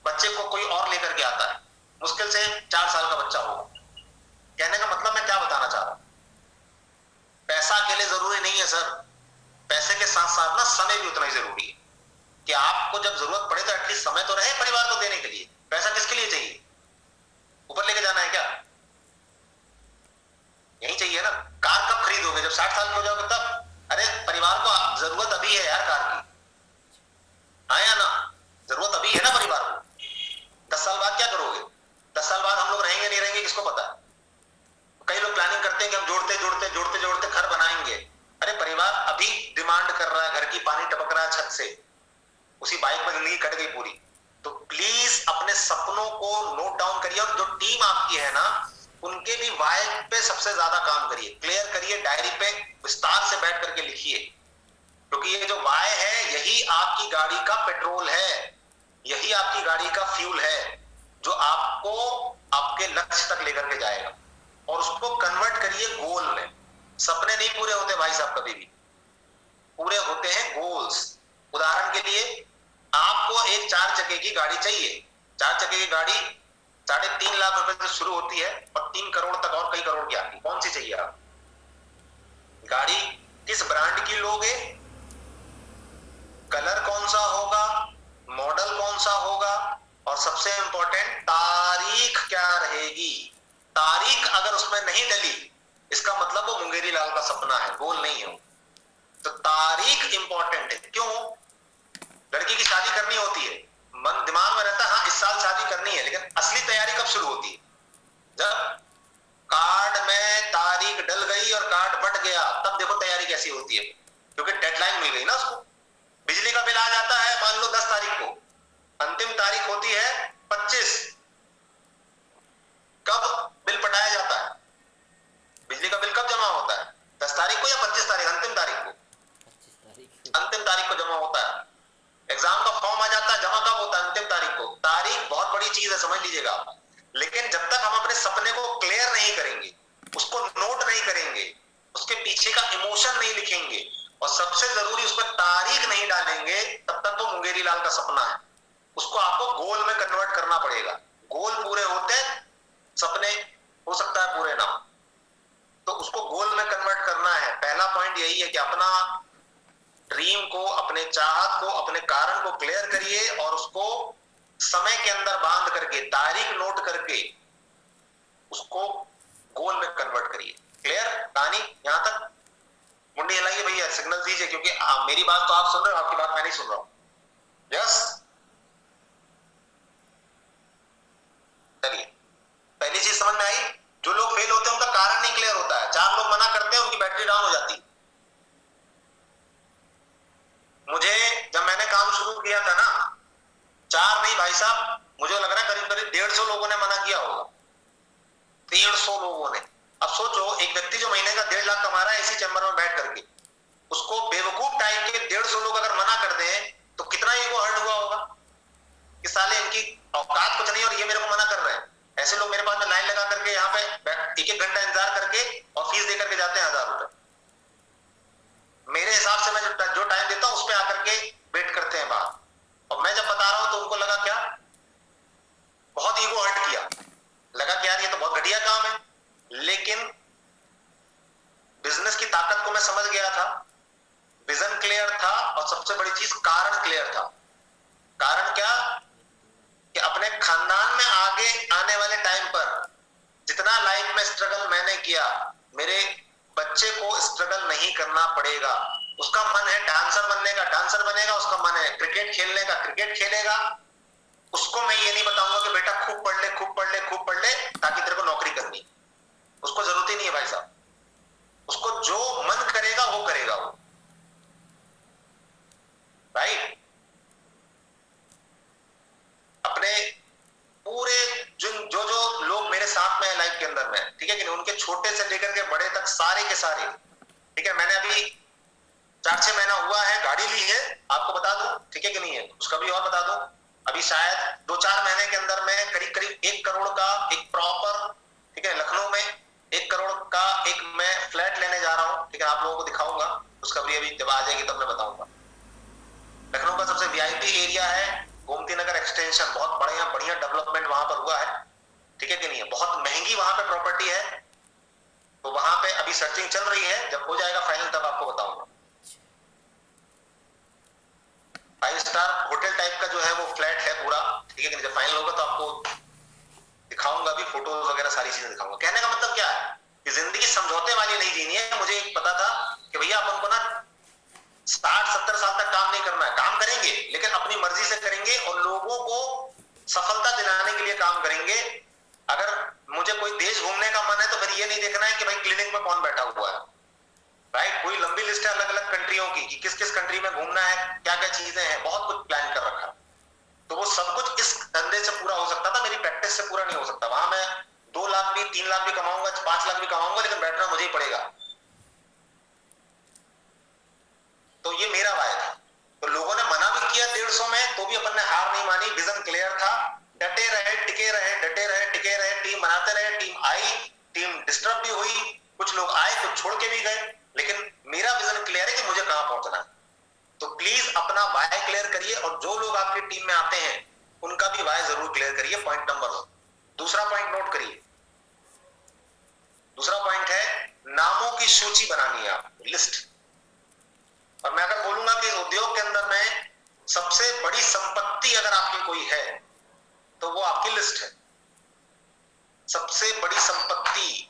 बच्चे को कोई और लेकर के आता है, मुश्किल से 4 साल का बच्चा होगा। कहने का मतलब मैं क्या बताना चाह रहा हूं, पैसा अकेले जरूरी नहीं है सर, पैसे के साथ साथ ना समय भी उतना ही जरूरी है कि आपको जब जरूरत पड़े तो एटलीस्ट समय तो रहे परिवार को देने के लिए। पैसा किसके लिए चाहिए? ऊपर लेके जाना है क्या? यही चाहिए ना। कार कब खरीदोगे? जब 60 साल के हो जाओगे तब। अरे परिवार को जरूरत अभी है यार कार की, हाँ या ना? जरूरत अभी है ना परिवार को। 10 साल बाद क्या करोगे? 10 साल बाद हम लोग रहेंगे नहीं रहेंगे किसको पता है। कई लोग प्लानिंग करते हैं कि हम जोड़ते जोड़ते जोड़ते जोड़ते घर बनाएंगे। अरे परिवार अभी डिमांड कर रहा है, घर की पानी टपक रहा है छत से, उसी बाइक में जिंदगी कट गई पूरी। तो प्लीज अपने सपनों को नोट डाउन करिए, और जो टीम आपकी है ना, उनके भी वाई पे सबसे ज्यादा काम करिए, क्लियर करिए, डायरी पे विस्तार से बैठ करके लिखिए, क्योंकि ये जो वाई है यही आपकी गाड़ी का पेट्रोल है, यही आपकी गाड़ी का फ्यूल है, जो आपको आपके लक्ष्य तक लेकर के जाएगा। और उसको कन्वर्ट करिए गोल में। सपने नहीं पूरे होते भाई साहब, कभी भी पूरे होते हैं गोल्स। उदाहरण के लिए आपको एक 4 चक्के की गाड़ी चाहिए। 4 चक्के की गाड़ी 3.5 लाख रुपए से शुरू होती है और 3 करोड़ तक और कई करोड़ की आती है। कौन सी चाहिए आप? गाड़ी किस ब्रांड की लोगे, कलर कौन सा होगा, मॉडल कौन सा होगा, और सबसे इंपॉर्टेंट तारीख क्या रहेगी। तारीख अगर उसमें नहीं डली, इसका मतलब वो मुंगेरी लाल का सपना है, गोल नहीं है। तो तारीख इंपॉर्टेंट है। क्यों? लड़की की शादी करनी होती है, मन दिमाग में रहता है हाँ इस साल शादी करनी है, लेकिन असली तैयारी कब शुरू होती है? जब कार्ड में तारीख डल गई और कार्ड बट गया, तब देखो तैयारी कैसी होती है, क्योंकि डेडलाइन मिल गई ना उसको। बिजली का बिल आ जाता है मान लो 10 तारीख को, अंतिम तारीख होती है 25। कब बिल पटाया जाता है? बिजली का बिल कब जमा होता है? 10 तारीख को या 25 तारीख? अंतिम तारीख को। अंतिम तारीख को जमा होता है। एग्जाम का फॉर्म आ जाता है, जमा कब होता है? अंतिम तारीख को। तारीख बहुत बड़ी चीज है, समझ लीजिएगा आप। लेकिन जब तक हम अपने सपने को क्लियर नहीं करेंगे, उसको नोट नहीं करेंगे, उसके पीछे का इमोशन नहीं लिखेंगे, और सबसे जरूरी उस पर तारीख नहीं डालेंगे, तब तक वो मुंगेरी लाल का सपना है। उसको आपको गोल में कन्वर्ट करना पड़ेगा। गोल पूरे होते, सपने हो सकता है पूरे ना हो, तो उसको गोल में कन्वर्ट करना है। पहला पॉइंट यही है कि अपना ड्रीम को, अपने चाहत को, अपने कारण को क्लियर करिए, और उसको समय के अंदर बांध करके, तारीख नोट करके उसको गोल में कन्वर्ट करिए। क्लियर कहानी यहां तक? मुंडी हिलाइए भैया, सिग्नल दीजिए, क्योंकि मेरी बात तो आप सुन रहे हो, आपकी बात मैं नहीं सुन रहा हूं। यस, चलिए पहली चीज समझ में आई। जो लोग फेल होते हैं उनका कारण नहीं क्लियर होता है। 4 लोग मना करते हैं, उनकी बैटरी डाउन हो जाती है। मुझे जब मैंने काम शुरू किया था ना, 4 नहीं भाई साहब, मुझे लग रहा है करीब करीब 150 लोगों ने मना किया होगा। 150 लोगों ने। अब सोचो, एक व्यक्ति जो महीने का 1.5 लाख कमा रहा है इसी चैम्बर में बैठ करके, उसको बेवकूफ टाइप के 150 लोग अगर मना कर दें तो कितना ईगो हर्ट हुआ होगा कि साले इनकी औकात कुछ नहीं और ये मेरे को मना कर रहे हैं। ऐसे लोग मेरे पास में लाइन लगा करके यहाँ पे 1-1 घंटा इंतजार करके और फीस दे करके जाते हैं 1000 रुपए। मेरे हिसाब से मैं जो टाइम देता हूं उस पर आकर के वेट करते हैं बाहर, और मैं जब बता रहा हूं तो उनको लगा क्या, बहुत ईगो हर्ट किया, लगा कि यार ये तो बहुत घटिया काम है। लेकिन बिजनेस की ताकत को मैं समझ गया था, विजन क्लियर था, और सबसे बड़ी चीज कारण क्लियर था। कारण क्या? कि अपने खानदान में आगे आने वाले टाइम पर जितना लाइफ में लेगा। उसका मन है डांसर बनने का, डांसर बनेगा। उसका मन है क्रिकेट खेलने का, क्रिकेट खेलेगा। उसको मैं ये नहीं बताऊंगा कि बेटा खूब पढ़ ले, खूब पढ़ ले, खूब पढ़ ले ताकि तेरे को नौकरी करनी। उसको जरूरत ही नहीं है भाई साहब। उसको जो मन करेगा वो करेगा वो, राइट। अपने पूरे जो जो जो लोग मेरे साथ में है लाइफ के अंदर में, ठीक है कि नहीं, उनके छोटे से लेकर के बड़े तक सारे के सारे, ठीक है। मैंने अभी 4-6 महीना हुआ है गाड़ी ली है, आपको बता दूं, ठीक है कि नहीं है, उसका भी और बता दूं। अभी शायद 2-4 महीने के अंदर में करीब करीब 1 करोड़ का एक प्रॉपर, ठीक है, लखनऊ में 1 करोड़ का एक मैं फ्लैट लेने जा रहा हूं, ठीक है। आप लोगों को दिखाऊंगा उसका भी, अभी जब आ जाएगी तब मैं बताऊंगा। लखनऊ का सबसे वीआईपी एरिया है गोमती नगर एक्सटेंशन, बहुत बढ़िया बढ़िया डेवलपमेंट वहां पर हुआ है, ठीक है कि नहीं है। बहुत महंगी वहां पे प्रॉपर्टी है, तो वहां पे अभी सर्चिंग चल रही है, जब हो जाएगा फाइनल तब आपको बताऊंगा। 5 स्टार होटल टाइप का जो है वो फ्लैट है पूरा, ठीक है कि नहीं। जब फाइनल होगा तो आपको दिखाऊंगा भी, फोटोज वगैरह सारी चीजें दिखाऊंगा। कहने का मतलब क्या है कि जिंदगी समझौते वाली नहीं जीनी है। मुझे पता था कि भैया अपन को ना 60-70 साल तक काम नहीं करना है। काम करेंगे लेकिन अपनी मर्जी से करेंगे और लोगों को सफलता दिलाने के लिए काम करेंगे। अगर मुझे कोई देश घूमने का मन है तो फिर ये नहीं देखना है कि भाई क्लिनिक में कौन बैठा हुआ है, राइट। पूरी लंबी लिस्ट है अलग अलग कंट्रियों की कि किस किस कंट्री में घूमना है, क्या क्या चीजें हैं, बहुत कुछ प्लान कर रखा। तो वो सब कुछ इस धंधे से पूरा हो सकता था, मेरी प्रैक्टिस से पूरा नहीं हो सकता। वहां मैं 2 लाख भी, 3 लाख भी कमाऊंगा, 5 लाख भी कमाऊंगा, लेकिन बैठना मुझे ही पड़ेगा। तो ये मेरा वाय था। तो लोगों ने मना भी किया 150 में, तो भी अपन ने हार नहीं मानी। विजन क्लियर था, डटे रहे, टिके रहे, डटे रहे, टिके रहे, टीम बनाते रहे। टीम आई, टीम डिस्टर्ब भी हुई, कुछ लोग आए, कुछ छोड़ के भी गए, लेकिन मेरा विजन क्लियर है कि मुझे कहां पहुंचना है। तो प्लीज अपना वाय क्लियर करिए, और जो लोग आपकी टीम में आते हैं उनका भी वाय जरूर क्लियर करिए। Point number 1। दूसरा पॉइंट नोट करिए। दूसरा पॉइंट है नामों की सूची बनानी है आप, लिस्ट। और मैं अगर बोलूंगा कि उद्योग के अंदर में सबसे बड़ी संपत्ति अगर आपकी कोई है तो वो आपकी लिस्ट है। सबसे बड़ी संपत्ति,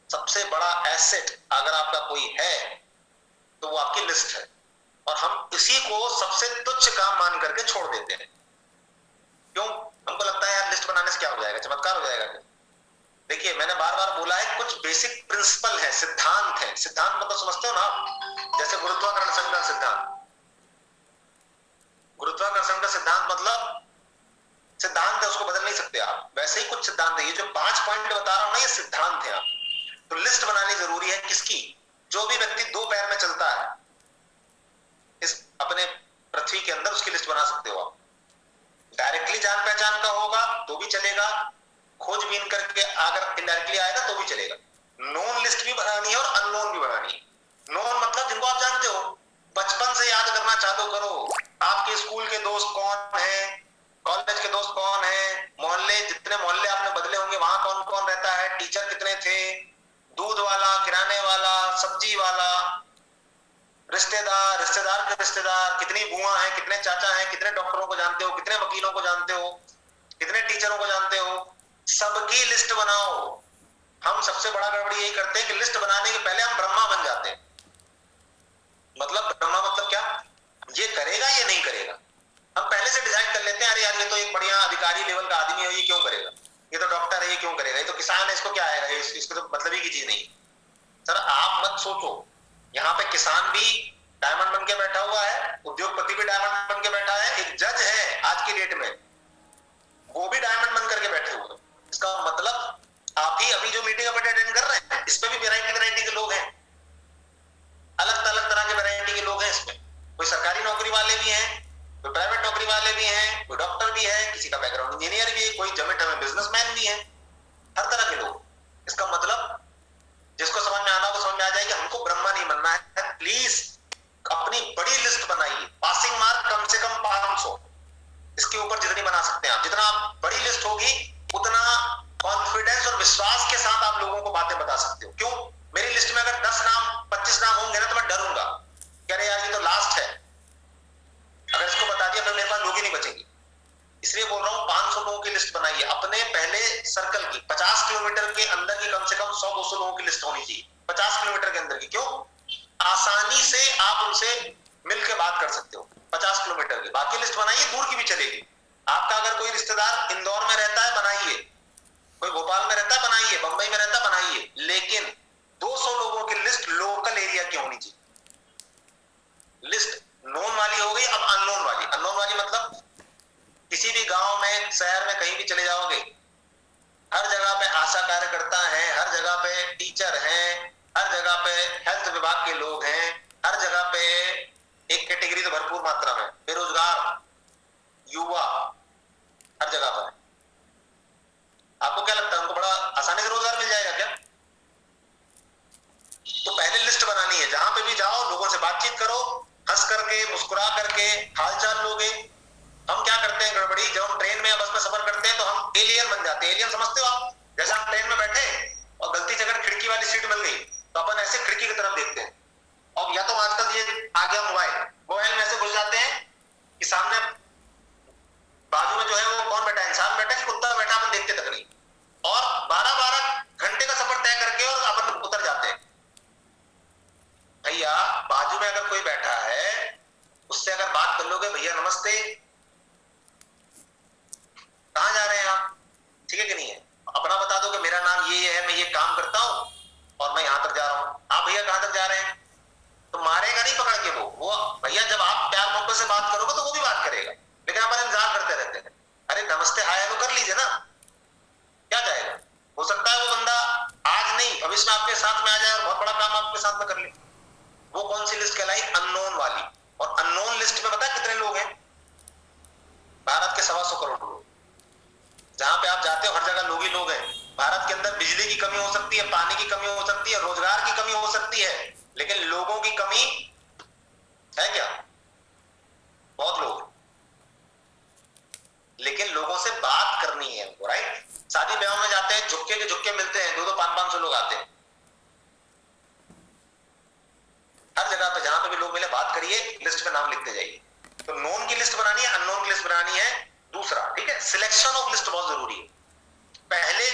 सबसे बड़ा एसेट अगर आपका कोई है तो वो आपकी लिस्ट है। और हम इसी को सबसे तुच्छ काम मान करके छोड़ देते हैं। क्यों? हमको लगता है यार लिस्ट बनाने से क्या हो जाएगा, चमत्कार हो जाएगा क्या? देखिए, मैंने बार बार बोला है, कुछ बेसिक प्रिंसिपल है, सिद्धांत है। सिद्धांत मतलब समझते हो ना आप? जैसे गुरुत्वाकर्षण का सिद्धांत। गुरुत्वाकर्षण का सिद्धांत मतलब सिद्धांत है, उसको बदल नहीं सकते आप। वैसे ही कुछ सिद्धांत है। ये जो 5 पॉइंट बता रहा हूं ना, ये सिद्धांत है। आप तो लिस्ट बनानी जरूरी है। किसकी? जो भी व्यक्ति 2 पैर में चलता है इस अपने पृथ्वी के अंदर, उसकी लिस्ट बना सकते हो आप। डायरेक्टली जान पहचान का होगा तो भी चलेगा, खोजबीन करके अगर इनडायरेक्टली आएगा तो भी चलेगा। नोन लिस्ट भी बनानी है और अननोन भी बनानी है। नोन मतलब जिनको आप जानते हो, बचपन से याद करना चालू करो। आपके स्कूल के दोस्त कौन हैं, कॉलेज के दोस्त कौन हैं, मोहल्ले, जितने मोहल्ले आपने बदले होंगे वहां कौन कौन रहता है, टीचर कितने थे, दूध वाला, किराने वाला, सब्जी वाला, रिश्तेदार, रिश्तेदार के रिश्तेदार, कितनी बुआ हैं, कितने चाचा हैं, कितने डॉक्टरों को जानते हो, कितने वकीलों को जानते हो, कितने टीचरों को जानते हो, सबकी लिस्ट बनाओ। हम सबसे बड़ा गड़बड़ी यही करते हैं कि लिस्ट बनाने के पहले हम ब्रह्मा बन जाते हैं। मतलब ब्रह्मा मतलब क्या? ये करेगा ये नहीं करेगा। हम पहले से डिजाइन कर लेते हैं, अरे यार ये तो एक बढ़िया अधिकारी लेवल का आदमी है, ये क्यों करेगा, ये तो डॉक्टर है, ये क्यों करेगा, ये तो किसान है, इसको क्या आएगा, इसको तो मतलब ही की चीज नहीं। सर आप मत सोचो, यहाँ पे किसान भी डायमंड बन के बैठा हुआ है, उद्योगपति भी डायमंड बन के बैठा है, एक जज है आज की डेट में, वो भी डायमंड बन करके बैठे हुए। इसका मतलब आप ही अभी जो मीटिंग अटेंड कर रहे हैं, इस पे भी वैरायटी के लोग हैं, अलग अलग तरह के वैरायटी के लोग हैं इसमें। कोई सरकारी नौकरी वाले भी हैं, कोई प्राइवेट नौकरी वाले भी हैं, कोई डॉक्टर भी है, किसी का बैकग्राउंड इंजीनियर भी है, कोई जमे टमे बिजनेसमैन भी है, हर तरह के लोग। इसका मतलब जिसको समझ में आना वो समझ में आ जाएगी। हमको ब्रह्मा नहीं बनना है। प्लीज अपनी बड़ी लिस्ट बनाइए, पासिंग मार्क कम से कम 500, इसके ऊपर जितनी बना सकते हैं आप। जितना बड़ी लिस्ट होगी उतना कॉन्फिडेंस और विश्वास के साथ आप लोगों को बातें बता सकते हो। क्यों? मेरी लिस्ट में अगर 10 नाम 25 नाम होंगे ना तो मैं डरूंगा, कह रहे यार ये तो लास्ट है, अगर इसको बता दिया फिर मेरे पास लोग ही नहीं बचेंगे। इसलिए बोल रहा हूं 500 लोगों की लिस्ट बनाइए अपने पहले सर्कल की। 50 किलोमीटर के अंदर की कम से कम 100-200 लोगों की लिस्ट होनी चाहिए, 50 किलोमीटर के अंदर की। क्यों? आसानी से लिस्ट बनाइए, दूर की भी चलेगी। आपका अगर कोई रिश्तेदार इंदौर में रहता है बनाइए, कोई भोपाल में रहता है बनाइए, बंबई में रहता है बनाइए, लेकिन 200 लोगों की लिस्ट लोकल एरिया की होनी चाहिए। लिस्ट नोन वाली हो गई, अब अननोन वाली। अननोन वाली मतलब किसी भी गांव में, शहर में, कहीं भी चले जाओगे, हर जगह पे आशा कार्यकर्ता हैं, हर जगह पे टीचर हैं, हर जगह पे हेल्थ विभाग के लोग हैं, हर जगह पे एक कैटेगरी तो भरपूर मात्रा में बेरोजगार युवा हर जगह पर है। आपको क्या लगता है उनको बड़ा आसानी से रोजगार मिल जाएगा क्या? तो पहले लिस्ट बनानी है, जहां पे भी जाओ लोगों से बातचीत करो, हंस करके मुस्कुरा करके हालचाल लोगे। हम क्या करते हैं गड़बड़ी, जब हम ट्रेन में या बस में सफर करते हैं तो हम एलियन बन जाते हैं। एलियन समझते हो आप? जैसे हम ट्रेन में बैठे और गलती से अगर खिड़की वाली सीट मिल गई तो अपन ऐसे खिड़की की तरफ देखते हैं, और या तो आजकल ये आ गया मोबाइल में ऐसे घुस जाते हैं कि सामने बाजू में जो है वो कौन बैठा है, इंसान बैठा है कि कुत्ता बैठा, अपन देखते तक नहीं, और 12-12 घंटे का सफर तय करके और अपन उतर जाते हैं। भैया बाजू में अगर कोई बैठा है, उससे अगर बात कर लोगे, भैया नमस्ते, कहां जा रहे हैं आप, ठीक है कि नहीं है, अपना बता दो कि मेरा नाम ये है, मैं ये काम करता हूं और मैं यहां तक जा रहा हूं, आप भैया कहां तक जा रहे हैं, तो मारेगा नहीं पकड़ के वो भैया जब आप प्यार मोहब्बत से बात करोगे तो वो भी बात करेगा, लेकिन अपन इंतजार करते रहते हैं। अरे नमस्ते हाय हेलो कर लीजिए ना, क्या जाएगा? हो सकता है वो बंदा आज नहीं भविष्य में आपके साथ में आ जाए और बहुत बड़ा काम आपके साथ में कर ले। वो कौन सी लिस्ट कहलाई? अननोन वाली। और अननोन लिस्ट में पता कितने लोग हैं? भारत के 125 करोड़ लोग। जहां पे आप जाते हो हर जगह लोग ही लोग हैं। भारत के अंदर बिजली की कमी हो सकती है, पानी की कमी हो सकती है, रोजगार की कमी हो सकती है, लेकिन लोगों की कमी है क्या? बहुत लोग, लेकिन लोगों से बात करनी है उनको, राइट? शादी ब्याह में जाते हैं, झुक्के के झुक्के मिलते हैं, 2-2, 500 लोग आते हैं। हर जगह पे जहां पे भी लोग मिले बात करिए, लिस्ट में नाम लिखते जाइए। तो नोन की लिस्ट बनानी है, अननोन की लिस्ट बनानी है। दूसरा, ठीक है, सिलेक्शन ऑफ लिस्ट बहुत जरूरी है। पहले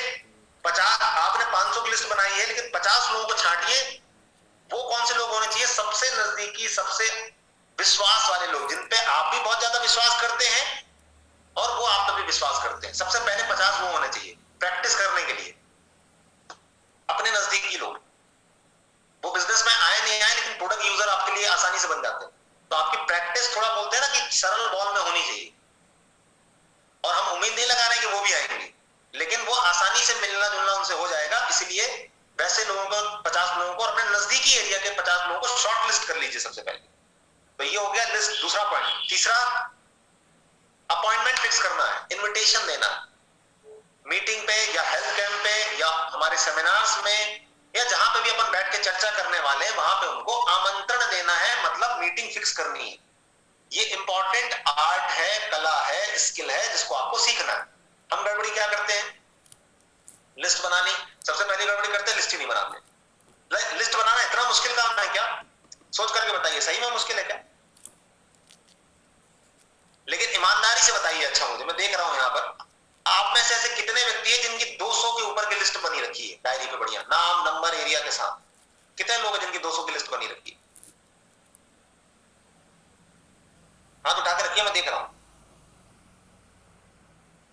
50, आपने 500 की लिस्ट बनाई है, लेकिन 50 लोगों को छांटिए। वो कौन से लोग होने चाहिए? सबसे नजदीकी, सबसे विश्वास वाले लोग, जिन पे आप भी बहुत ज्यादा विश्वास करते हैं और वो आप पे भी विश्वास करते हैं। सबसे पहले 50 वो होने चाहिए प्रैक्टिस करने के लिए। अपने नजदीकी लोग, वो बिजनेस में आए नहीं आए, लेकिन प्रोडक्ट यूजर आपके लिए आसानी से बन जाते हैं। तो आपकी प्रैक्टिस थोड़ा बोलते हैं ना कि सरल बॉल में होनी चाहिए। और हम उम्मीद नहीं लगा रहे कि वो भी आएंगे, लेकिन वो आसानी से मिलना जुलना उनसे हो जाएगा। इसलिए वैसे लोगों को, 50 लोगों को, अपने नजदीकी एरिया के 50 लोगों को शॉर्ट लिस्ट कर लीजिए सबसे पहले। तो ये हो गया लिस्ट, दूसरा पॉइंट। तीसरा, अपॉइंटमेंट फिक्स करना है, इनविटेशन देना मीटिंग पे या हेल्थ कैंप पे या हमारे सेमिनार्स में या जहां पे भी अपन बैठ के चर्चा करने वाले हैं, वहां पे उनको आमंत्रण देना है, मतलब मीटिंग फिक्स करनी है। ये इंपॉर्टेंट आर्ट है, कला है, स्किल है, जिसको आपको सीखना है। हम गड़बड़ी क्या करते हैं? लिस्ट बनानी सबसे पहली गड़बड़ी करते हैं, लिस्ट ही नहीं बनाते। लिस्ट बनाना इतना मुश्किल काम है क्या? सोच करके बताइए, सही में मुश्किल है क्या? लेकिन ईमानदारी से बताइए। अच्छा, मुझे, मैं देख रहा हूं यहां पर आप में से ऐसे कितने व्यक्ति हैं जिनकी 200 के ऊपर की लिस्ट बनी रखी है डायरी पे, बढ़िया नाम नंबर एरिया के साथ? कितने लोग हैं जिनकी 200 की लिस्ट बनी रखी है? हाथ उठा के रखिए, मैं देख रहा हूं।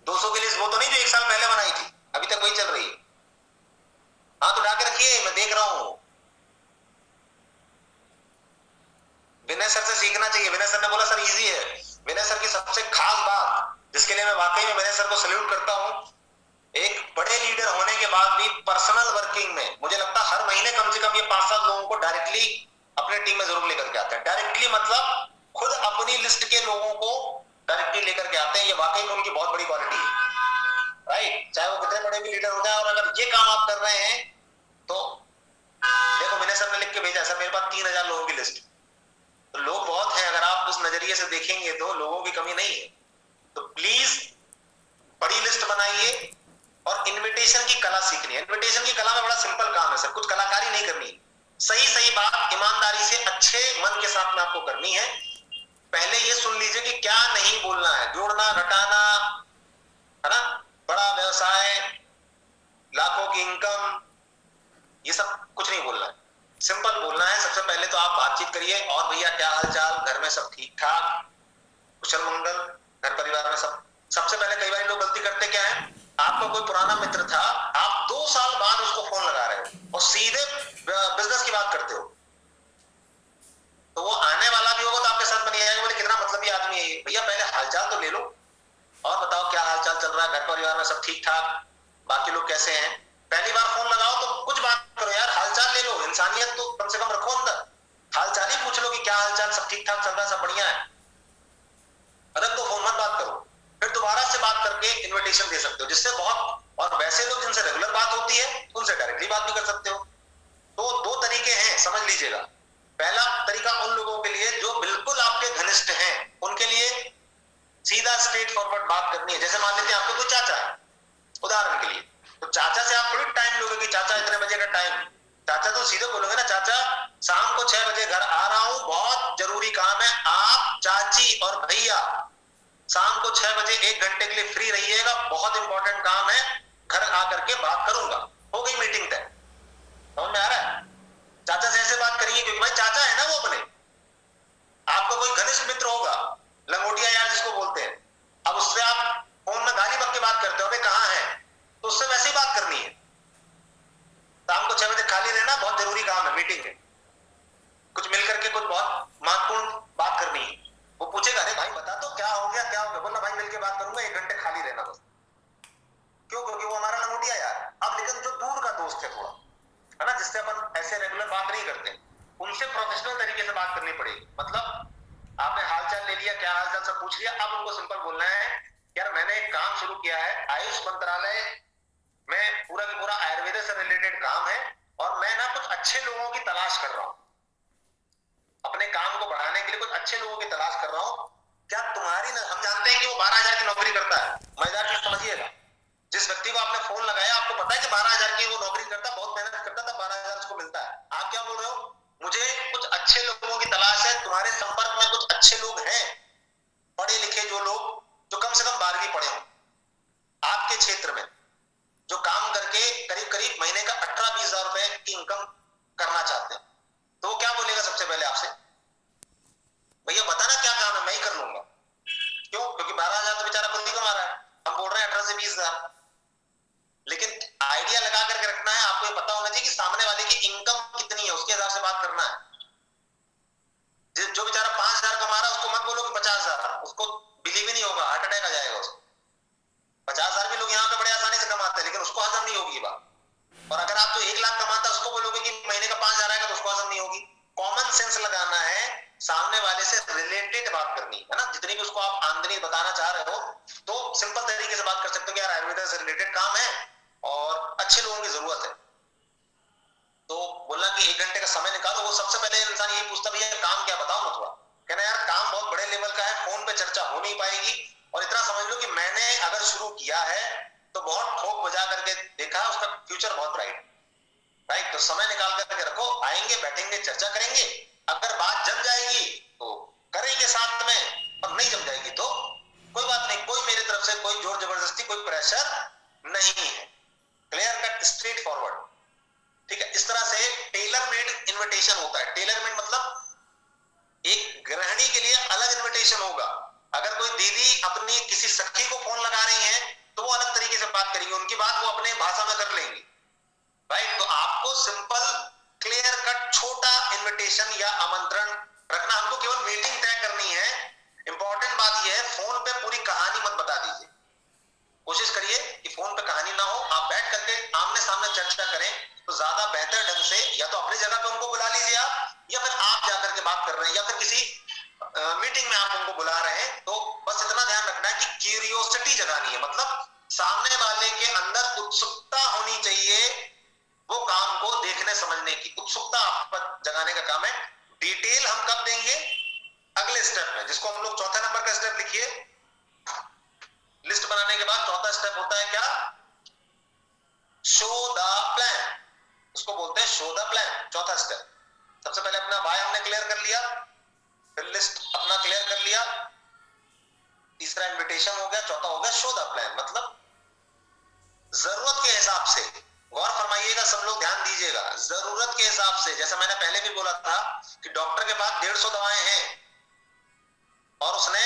200 की लिस्ट वो तो नहीं जो 1 साल पहले बनाई थी, अभी तक वही चल रही है? हाथ उठा के रखिए, मैं देख रहा हूं। विनय सर से सीखना चाहिए। विनय सर ने बोला सर इजी है। विनय सर की सबसे खास बात, जिसके लिए मैं वाकई में विनय सर को सैल्यूट करता हूं, एक बड़े लीडर होने के बाद भी पर्सनल वर्किंग में मुझे लगता है हर महीने कम से कम ये 5-7 लोगों को डायरेक्टली अपने टीम में जरूर लेकर के आते हैं। डायरेक्टली मतलब खुद अपनी लिस्ट के लोगों को डायरेक्टली लेकर के आते हैं। ये वाकई में उनकी बहुत बड़ी क्वालिटी है, राइट? चाहे वो कितने बड़े भी लीडर हो जाए, और अगर ये काम आप कर रहे हैं तो देखो, विनय सर ने लिख के भेजा सर मेरे पास 3000 लोगों की लिस्ट। तो लोग बहुत हैं, अगर आप उस नजरिए से देखेंगे तो लोगों की कमी नहीं है। तो प्लीज बड़ी लिस्ट बनाइए और इनविटेशन की कला सीखनी है। इनविटेशन की कला में बड़ा सिंपल काम है सर, कुछ कलाकारी नहीं करनी। सही सही बात ईमानदारी से अच्छे मन के साथ में आपको करनी है। पहले ये सुन लीजिए कि क्या नहीं बोलना है। जोड़ना, घटाना, है ना, बड़ा व्यवसाय, लाखों की इनकम, ये सब कुछ नहीं बोलना है। सिंपल बोलना है। सबसे पहले तो आप बातचीत करिए, और भैया क्या हाल चाल, घर में सब ठीक ठाक, कुशल मंगल, घर परिवार में सब। सबसे पहले कई बार लोग गलती करते क्या है, आपका कोई पुराना मित्र था, आप 2 साल बाद उसको फोन लगा रहे हो और सीधे बिजनेस की बात करते हो, तो वो आने वाला भी होगा तो आपके साथ बनी आएगा, बोले कितना मतलबी आदमी है ये। भैया पहले हालचाल तो ले लो, और बताओ क्या हालचाल चल रहा है, घर परिवार में सब ठीक ठाक, बाकी लोग कैसे हैं। पहली बार फोन लगाओ तो कुछ बात करो यार, हालचाल ले लो, इंसानियत तो कम से कम रखो अंदर, हालचाल ही पूछ लो कि क्या हालचाल, सब ठीक ठाक चल रहा है, सब बढ़िया है, रख दो फोन, मत बात करो। फिर दोबारा से बात करके इनविटेशन दे सकते हो, जिससे बहुत, और वैसे लोग जिनसे रेगुलर बात होती है उनसे डायरेक्टली बात भी कर सकते हो। तो 2 तरीके हैं, समझ लीजिएगा। पहला तरीका उन लोगों के लिए जो बिल्कुल आपके घनिष्ठ हैं, उनके लिए सीधा स्ट्रेट फॉरवर्ड बात करनी है। जैसे मान लेते हैं आपके कोई चाचा है, उदाहरण के लिए, तो चाचा से आप थोड़ी टाइम लोगे कि चाचा इतने बजे का टाइम, चाचा तो सीधे बोलोगे ना, चाचा शाम को 6 बजे घर आ रहा हूं, बहुत जरूरी काम है, आप चाची और भैया शाम को 6 बजे 1 घंटे के लिए फ्री रहिएगा, बहुत इंपॉर्टेंट काम है, घर आकर के बात करूंगा। हो गई मीटिंग तय। समझ में आ रहा है? चाचा से ऐसे बात करिए क्योंकि भाई चाचा है ना वो अपने, आपका कोई घनिष्ठ मित्र होगा, लंगोटिया यार जिसको बोलते हैं, अब उससे आप फोन में गाली बक के बात करते हो, भाई कहां है, तो उससे वैसे ही बात करनी है, शाम को 6 बजे खाली रहना, बहुत जरूरी काम है, मीटिंग है, कुछ मिलकर के कुछ बहुत महत्वपूर्ण बात करनी है। वो पूछेगा अरे भाई बता तो क्या हो गया, क्या हो गया, बोलना भाई मिलके बात करूंगा, 1 घंटे खाली रहना बस। क्यों? क्योंकि वो हमारा लंगोटिया यार। अब लेकिन जो दूर का दोस्त है थोड़ा, है ना, जिससे अपन ऐसे रेगुलर बात नहीं करते, उनसे प्रोफेशनल तरीके से बात करनी पड़ेगी। मतलब आपने हालचाल ले लिया, क्या हालचाल सब पूछ लिया, अब उनको सिंपल बोलना है, यार मैंने एक काम शुरू किया है, आयुष मंत्रालय में पूरा की पूरा आयुर्वेद से रिलेटेड काम है, और मैं ना कुछ अच्छे लोगों की तलाश कर रहा हूं, अपने काम को बढ़ाने के लिए कुछ अच्छे लोगों की तलाश कर रहा हूं। क्या तुम्हारी ना, हम जानते हैं कि वो 12,000 की नौकरी करता है, मजेदार चीज समझिएगा, जिस व्यक्ति को आपने फोन लगाया आपको पता है कि 12,000 की वो नौकरी करता है, बहुत मेहनत करता था, 12,000 उसको मिलता है। आप क्या बोल रहे हो, मुझे कुछ अच्छे लोगों की तलाश है, तुम्हारे संपर्क में कुछ अच्छे लोग हैं, पढ़े लिखे जो लोग, जो कम से कम 12वीं पढ़े हो आपके क्षेत्र में, जो काम करके करीब करीब महीने का 18-20 हजार रुपए की इनकम करना चाहते हैं, तो वो क्या बोलेगा सबसे पहले आपसे, भैया बताना क्या काम है, मैं ही कर लूंगा। क्यों? क्योंकि 12,000 तो बेचारा खुद ही कमा रहा है, हम बोल रहे हैं 18 से 20 हजार। लेकिन आइडिया लगा करके रखना है, आपको ये पता होना चाहिए कि सामने वाले की इनकम कितनी है, उसके हिसाब से बात करना है। जो बेचारा 5,000 कमा रहा है उसको मत बोलो कि 50,000, उसको बिलीव ही नहीं होगा, हार्ट अटैक आ जाएगा उसको। 50,000 भी लोग यहाँ पे बड़े आसानी से कमाते हैं, लेकिन उसको हजम नहीं होगी ये बात। और अगर आप जो 1 लाख कमाता है उसको बोलोगे कि महीने का 5,000 आएगा, तो उसको हजम नहीं होगी। कॉमन सेंस लगाना है, सामने वाले से रिलेटेड बात करनी है ना, जितनी भी उसको आप आमदनी बताना चाह रहे हो, तो सिंपल तरीके से बात कर सकते हो कि यार आयुर्वेद से रिलेटेड काम है और अच्छे लोगों की जरूरत है। तो बोलना कि 1 घंटे का समय निकालो, वो सबसे पहले इंसान यही पूछता भैया काम क्या, बताओ ना थोड़ा, कहना यार काम बहुत बड़े लेवल का है, फोन पे चर्चा हो नहीं पाएगी, और इतना समझ लो कि मैंने अगर शुरू किया है तो बहुत ठोक बजा करके देखा, उसका फ्यूचर बहुत ब्राइट, राइट। तो समय निकाल करके रखो, आएंगे बैठेंगे चर्चा करेंगे, अगर बात जम जाएगी तो करेंगे साथ में, और नहीं जम जाएगी तो कोई बात नहीं, कोई मेरी तरफ से कोई जोर जबरदस्ती कोई प्रेशर नहीं है, क्लियर कट स्ट्रेट फॉरवर्ड, ठीक है। इस तरह से टेलर मेड इन्विटेशन होता है। टेलर मेड मतलब एक गृहिणी के लिए अलग इन्विटेशन होगा, अगर कोई दीदी अपनी किसी सखी को फोन लगा रही है तो वो अलग तरीके से बात करेंगे, उनकी बात वो अपने भाषा में कर लेंगी, राइट। तो आपको सिंपल क्लियर कट छोटा इनविटेशन या आमंत्रण रखना, हमको केवल मीटिंग तय करनी है। इंपॉर्टेंट बात यह है, फोन पे पूरी कहानी मत बता दीजिए, कोशिश करिए कि फोन पे कहानी ना हो, आप बैठ करके आमने सामने चर्चा करें, तो ज्यादा बेहतर ढंग से, या तो अपनी जगह पे उनको बुला लीजिए आप, या फिर आप जाकर के बात कर रहे हैं, या फिर किसी मीटिंग में आप उनको बुला रहे हैं, तो बस इतना ध्यान रखना है कि क्यूरियोसिटी जगानी है, मतलब सामने वाले के अंदर उत्सुकता होनी चाहिए, वो काम को देखने समझने की उत्सुकता आप जगाने का काम है। डिटेल हम कब देंगे? अगले स्टेप में, जिसको हम लोग चौथा नंबर का स्टेप लिखिए, लिस्ट बनाने के बाद चौथा स्टेप होता है क्या? शो द प्लान, उसको बोलते हैं शो द प्लान, चौथा स्टेप। सबसे पहले अपना वाई हमने क्लियर कर लिया, फिर लिस्ट अपना क्लियर कर लिया, तीसरा इन्विटेशन हो गया, चौथा हो गया शो द प्लान, मतलब जरूरत के हिसाब से, गौर फरमाइएगा सब लोग, ध्यान दीजिएगा, जरूरत के हिसाब से। जैसा मैंने पहले भी बोला था कि डॉक्टर के पास 150 दवाएं हैं और उसने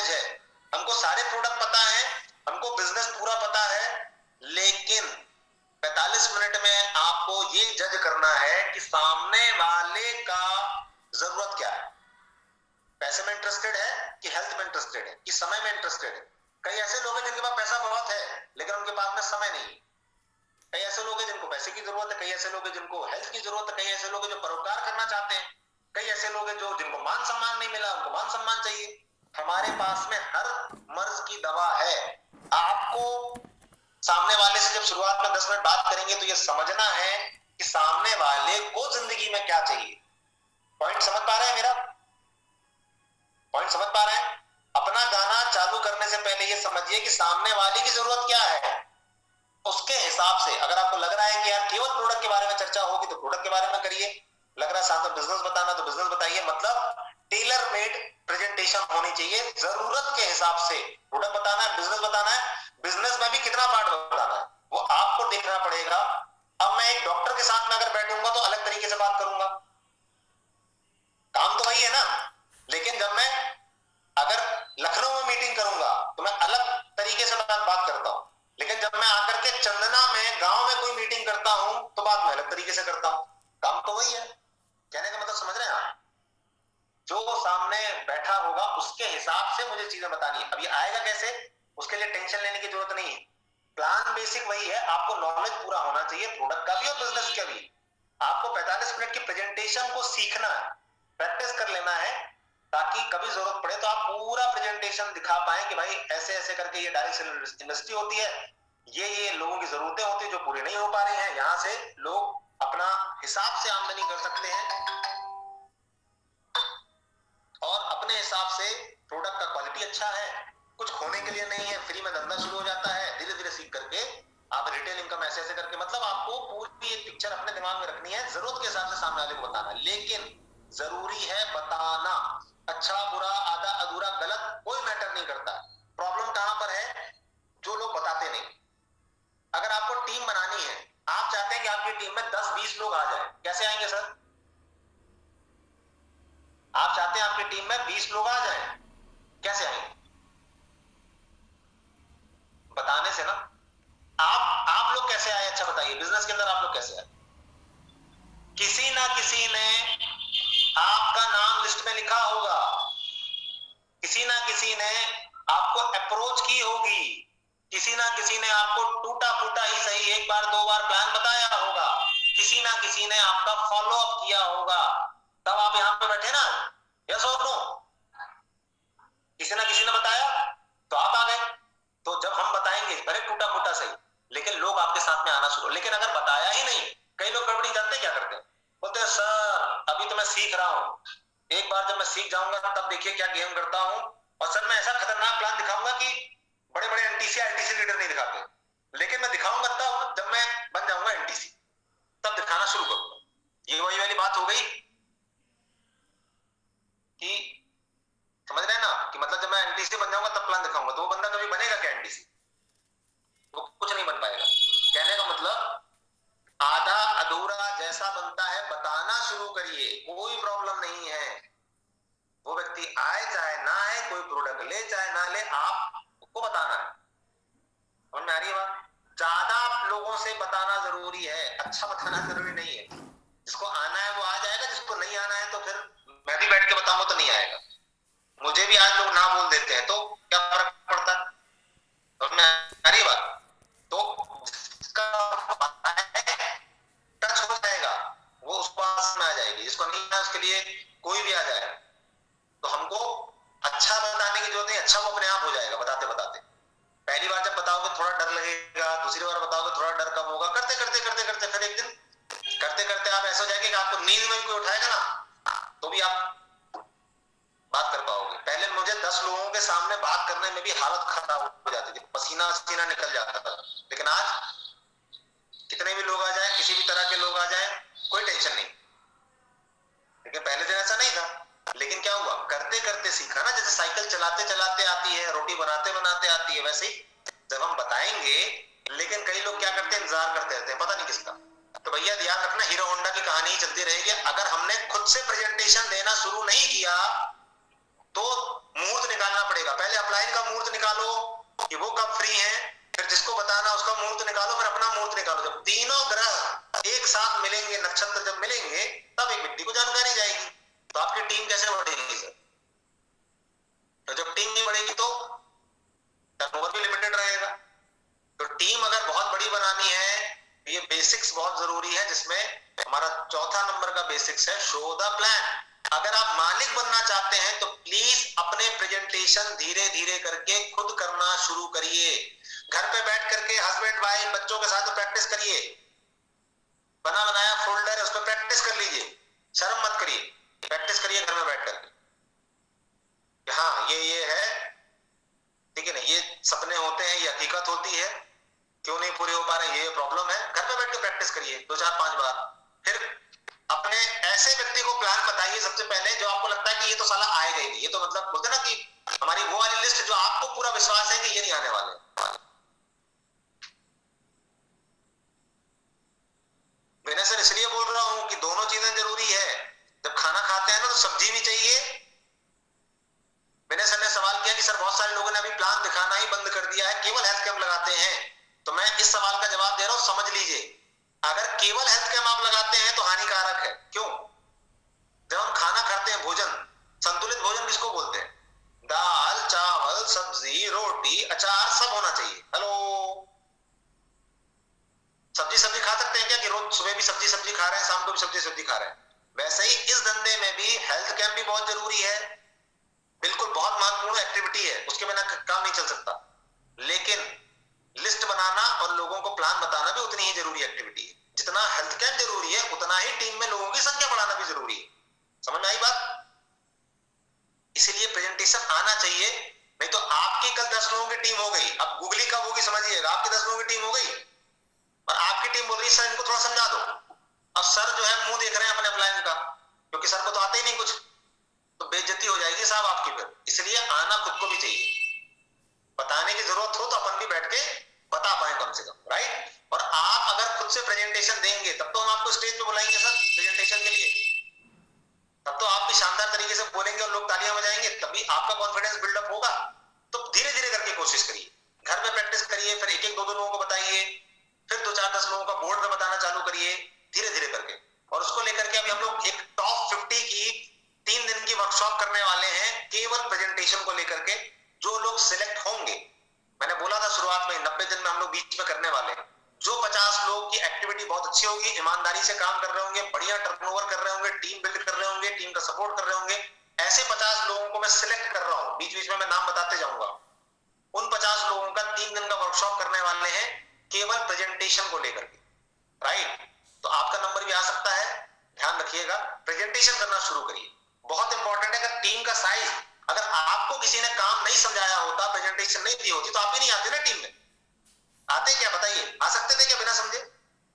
नॉलेज है, हमको सारे प्रोडक्ट पता है, हमको बिजनेस पूरा पता है, लेकिन 45 मिनट में आपको ये जज करना है कि सामने वाले का जरूरत क्या है, पैसे में इंटरेस्टेड है कि हेल्थ में इंटरेस्टेड है कि समय में इंटरेस्टेड है। कई ऐसे लोग हैं जिनके पास पैसा बहुत है लेकिन उनके पास में समय नहीं है। कई ऐसे लोग हैं जिनको पैसे की जरूरत है, कई ऐसे लोग हैं जिनको हेल्थ की जरूरत है, कई ऐसे लोग हैं जो परोपकार करना चाहते हैं, कई ऐसे लोग हैं जो जिनको मान सम्मान नहीं मिला, उनको मान सम्मान चाहिए। हमारे पास में हर मर्ज की दवा है। आपको सामने वाले से जब शुरुआत में 10 मिनट बात करेंगे तो ये समझना है कि सामने वाले को जिंदगी में क्या चाहिए। पॉइंट समझ पा रहे हैं मेरा? पॉइंट समझ पा रहे हैं? अपना गाना चालू करने से पहले ये समझिए कि सामने वाले की जरूरत क्या है, उसके हिसाब से। अगर आपको लग रहा है कि यार केवल प्रोडक्ट के बारे में चर्चा होगी तो प्रोडक्ट के बारे में करिए, लग रहा है साथ में बिजनेस बताना तो बिजनेस बताइए। मतलब टेलर मेड प्रेजेंटेशन होनी चाहिए, जरूरत के हिसाब से। प्रोडक्ट बताना है, बिजनेस बताना है, बिजनेस में भी कितना पार्ट बताना है वो आपको देखना पड़ेगा। अब मैं एक डॉक्टर के साथ में अगर बैठूंगा तो अलग तरीके से बात करूंगा, काम तो वही है ना, लेकिन जब मैं अगर लखनऊ में मीटिंग करूंगा तो मैं अलग तरीके से बात करता हूं, लेकिन जब मैं आकर के चंदना में गांव में कोई मीटिंग करता हूं तो बात मैं अलग तरीके से करता हूं। काम तो वही है। कहने का मतलब समझ रहे हैं आप? जो सामने बैठा होगा उसके हिसाब से मुझे चीजें बतानी है। अभी आएगा कैसे, उसके लिए टेंशन लेने की जरूरत नहीं है। प्लान बेसिक वही है, आपको नॉलेज पूरा होना चाहिए प्रोडक्ट का भी और बिजनेस का भी। आपको 45 मिनट की प्रेजेंटेशन को सीखना है, प्रैक्टिस कर लेना है, ताकि कभी जरूरत पड़े तो आप पूरा प्रेजेंटेशन दिखा पाए कि भाई ऐसे ऐसे करके ये डायरेक्ट सेल इंडस्ट्री होती है, ये लोगों की जरूरतें होती है जो पूरी नहीं हो पा रही हैं, यहां से लोग अपना हिसाब से आमदनी कर सकते हैं और अपने हिसाब से प्रोडक्ट का क्वालिटी अच्छा है, कुछ खोने के लिए नहीं है, फ्री में धंधा शुरू हो जाता है। धीरे धीरे सीख करके आप रिटेल इनकम ऐसे ऐसे करके, मतलब आपको पूरी एक पिक्चर अपने दिमाग में रखनी है, जरूरत के हिसाब से सामने वाले को बताना। लेकिन जरूरी है बताना, अच्छा बुरा आधा अधूरा गलत कोई मैटर नहीं करता। प्रॉब्लम कहां पर है? जो लोग बताते नहीं। अगर आपको टीम बनानी है, आप चाहते हैं कि आपकी टीम में 10-20 लोग आ जाए, कैसे आएंगे सर? आप चाहते हैं आपकी टीम में 20 लोग आ जाए, कैसे आएंगे? बताने से ना। आप लोग कैसे आए? अच्छा बताइए, बिजनेस के अंदर आप लोग कैसे आए? किसी ना किसी ने आपका नाम लिस्ट में लिखा होगा, किसी ना किसी ने आपको अप्रोच की होगी, किसी ना किसी ने आपको टूटा फूटा ही सही 1 बार 2 बार प्लान बताया होगा, किसी ना किसी ने आपका फॉलो अप किया होगा, तब आप यहां पे बैठे ना। यस और नो? किसी ना किसी ने बताया तो आप आ गए। तो जब हम बताएंगे भले टूटा फूटा सही, लेकिन लोग आपके साथ में आना शुरू। लेकिन अगर बताया ही नहीं, कई लोग गड़बड़ी जानते क्या करते हैं, बोलते हैं सर अभी तो मैं सीख रहा हूं, एक बार जब मैं सीख जाऊंगा तब देखिए क्या गेम करता हूं, और सर मैं ऐसा खतरनाक प्लान दिखाऊंगा कि बड़े बड़े एनटीसी आईटीसी लीडर नहीं दिखाते, लेकिन मैं दिखाऊंगा तब जब मैं बन जाऊंगा एनटीसी, तब दिखाना शुरू करूंगा। ये वही वाली बात हो गई कि समझ रहे हैं ना, कि मतलब जब मैं एनटीसी बन जाऊंगा तब प्लान दिखाऊंगा। तो वो बंदा कभी बनेगा क्या एनटीसी? वो कुछ नहीं बन पाएगा। कहने का मतलब आधा अधूरा जैसा बनता है बताना शुरू करिए, कोई प्रॉब्लम नहीं है। वो व्यक्ति आए चाहे ना आए, कोई प्रोडक्ट ले चाहे ना ले, आपको बताना है। समझ में आ रही है बात? ज्यादा लोगों से बताना जरूरी है, अच्छा बताना जरूरी नहीं है। जिसको आना है वो आ जाएगा, जिसको नहीं आना है तो फिर मैं भी बैठ के बताऊंगा तो नहीं आएगा। मुझे भी आज लोग ना बोल देते हैं तो क्या फर्क पड़ता है? समझ में आ रही है बात? तो जिसका टच हो जाएगा वो उस पास में आ जाएगी, जिसको नहीं है उसके लिए कोई भी आ जाए। तो हमको अच्छा बताने की जरूरत नहीं, अच्छा वो अपने आप हो जाएगा बताते बताते। पहली बार जब बताओगे थोड़ा डर लगेगा, दूसरी बार बताओगे थोड़ा डर कम होगा, करते करते करते करते फिर एक दिन करते करते आप ऐसा हो जाएगा कि आपको नींद में भी कोई उठाएगा ना तो भी आप बात कर पाओगे। पहले मुझे 10 लोगों के सामने बात करने में भी हालत खराब हो जाती थी, पसीना पसीना निकल जाता था। लेकिन आज कितने भी लोग आ जाए, किसी भी तरह के लोग आ जाए, कोई टेंशन नहीं। लेकिन पहले दिन ऐसा नहीं था। लेकिन क्या हुआ, करते करते सीखा ना। जैसे साइकिल चलाते चलाते आती है, रोटी बनाते बनाते आती है, वैसे ही जब हम बताएंगे। लेकिन कई लोग क्या करते हैं, इंतजार करते रहते हैं, पता नहीं किसका। तो भैया ध्यान रखना, हीरो होंडा की कहानी ही चलती रहेगी। अगर हमने खुद से प्रेजेंटेशन देना शुरू नहीं किया तो मुहूर्त निकालना पड़ेगा। पहले अपलाइन का मुहूर्त निकालो कि वो कब फ्री है, फिर जिसको बताना उसका मुहूर्त निकालो, फिर अपना मुहूर्त निकालो। जब तीनों ग्रह एक साथ मिलेंगे, नक्षत्र जब मिलेंगे, तब एक व्यक्ति को जानकारी जाएगी। तो आपकी टीम कैसे बढ़ेगी सर? तो जब टीम नहीं बढ़ेगी तो टर्नओवर भी लिमिटेड रहेगा। तो टीम अगर बहुत बड़ी बनानी है, ये बेसिक्स बहुत जरूरी है, जिसमें हमारा चौथा नंबर का बेसिक्स है शो द प्लान। अगर आप मालिक बनना चाहते हैं तो प्लीज अपने प्रेजेंटेशन धीरे धीरे करके खुद करना शुरू करिए। घर पे बैठ करके हस्बैंड वाइफ बच्चों के साथ प्रैक्टिस करिए, बना बनाया फोल्डर है उस पर प्रैक्टिस कर लीजिए, शर्म मत करिए, प्रैक्टिस करिए घर में बैठ करके। हाँ ये है, ठीक है ना, ये सपने होते हैं, ये हकीकत होती है, क्यों नहीं पूरे हो पा रहे, ये प्रॉब्लम है। घर पे बैठ के प्रैक्टिस करिए 2 4 5 बार। फिर अपने ऐसे व्यक्ति को प्लान बताइए सबसे पहले जो आपको लगता है कि ये तो साला आएगा ही नहीं, ये तो मतलब बोलते ना कि हमारी वो वाली लिस्ट जो आपको पूरा विश्वास है कि ये नहीं आने वाले। मैंने सर इसलिए बोल रहा हूं कि दोनों चीजें जरूरी है। जब खाना खाते हैं ना तो सब्जी भी चाहिए। मैंने सर ने सवाल किया कि सर बहुत सारे लोगों ने अभी प्लान दिखाना ही बंद कर दिया है, केवल हेल्थ कैंप लगाते हैं। तो मैं इस सवाल का जवाब दे रहा हूं, समझ लीजिए, अगर केवल हेल्थ कैंप आप लगाते हैं तो हानिकारक है। क्यों? जब हम खाना खाते हैं, भोजन, संतुलित भोजन किसको बोलते हैं? दाल चावल सब्जी रोटी अचार सब होना चाहिए। हेलो, सब्जी खा सकते हैं क्या कि रोज सुबह भी सब्जी खा रहे हैं, शाम को भी सब्जी खा रहे हैं? वैसे ही इस धंधे में भी हेल्थ कैंप भी बहुत जरूरी है, बिल्कुल बहुत महत्वपूर्ण एक्टिविटी है, उसके बिना काम नहीं चल सकता। लेकिन लिस्ट बनाना और लोगों को प्लान बताना भी उतनी ही जरूरी एक्टिविटी है। जितना हेल्थ कैंप जरूरी है उतना ही टीम में लोगों की संख्या बढ़ाना भी जरूरी है। समझ में आई बात? इसीलिए प्रेजेंटेशन आना चाहिए, नहीं तो आपकी कल 10 लोगों की टीम हो गई, अब गूगली कब होगी समझिएगा, आपकी 10 लोगों की टीम हो गई और आपकी टीम बोल रही सर इनको थोड़ा समझा दो। अब सर जो है मुंह देख रहे हैं अपने अपलाइन का, क्योंकि सर को तो आता ही नहीं कुछ, तो बेइज्जती हो जाएगी साहब आपकी फिर। इसलिए आना खुद को भी चाहिए, बताने की जरूरत हो तो अपन भी बैठ के बता पाए कम से कम, राइट? और आप अगर खुद से प्रेजेंटेशन देंगे तब तो हम आपको स्टेज पे बुलाएंगे सर प्रेजेंटेशन के लिए, तब तो आप भी शानदार तरीके से बोलेंगे और लोग तालियां बजाएंगे, तभी आपका कॉन्फिडेंस बिल्डअप होगा। तो धीरे धीरे करके कोशिश करिए, घर में प्रैक्टिस करिए, फिर एक एक दो लोगों को बताइए, फिर 2 4 10 लोगों का बोर्ड में बताना चालू करिए धीरे धीरे करके। और उसको लेकर के अभी हम लोग एक टॉप 50 की 3 दिन की वर्कशॉप करने वाले हैं केवल प्रेजेंटेशन को लेकर के। जो लोग सिलेक्ट होंगे, मैंने बोला था शुरुआत में 90 दिन में हम लोग बीच में करने वाले हैं, जो 50 लोग की एक्टिविटी बहुत अच्छी होगी, ईमानदारी से काम कर रहे होंगे, बढ़िया टर्नओवर कर रहे होंगे, टीम बिल्ड कर रहे होंगे, टीम का सपोर्ट कर रहे होंगे, ऐसे 50 लोगों को मैं सिलेक्ट कर रहा हूं। बीच बीच में मैं नाम बताते जाऊंगा। उन 50 लोगों का 3 दिन का वर्कशॉप करने वाले हैं केवल प्रेजेंटेशन को लेकर के, राइट? तो आपका नंबर भी आ सकता है, ध्यान रखिएगा, प्रेजेंटेशन करना शुरू करिए, बहुत इंपॉर्टेंट है। अगर टीम का साइज, अगर आपको किसी ने काम नहीं समझाया होता, प्रेजेंटेशन नहीं दी होती, तो आप ही नहीं आते ना टीम में। आते क्या बताइए? आ सकते थे क्या बिना समझे?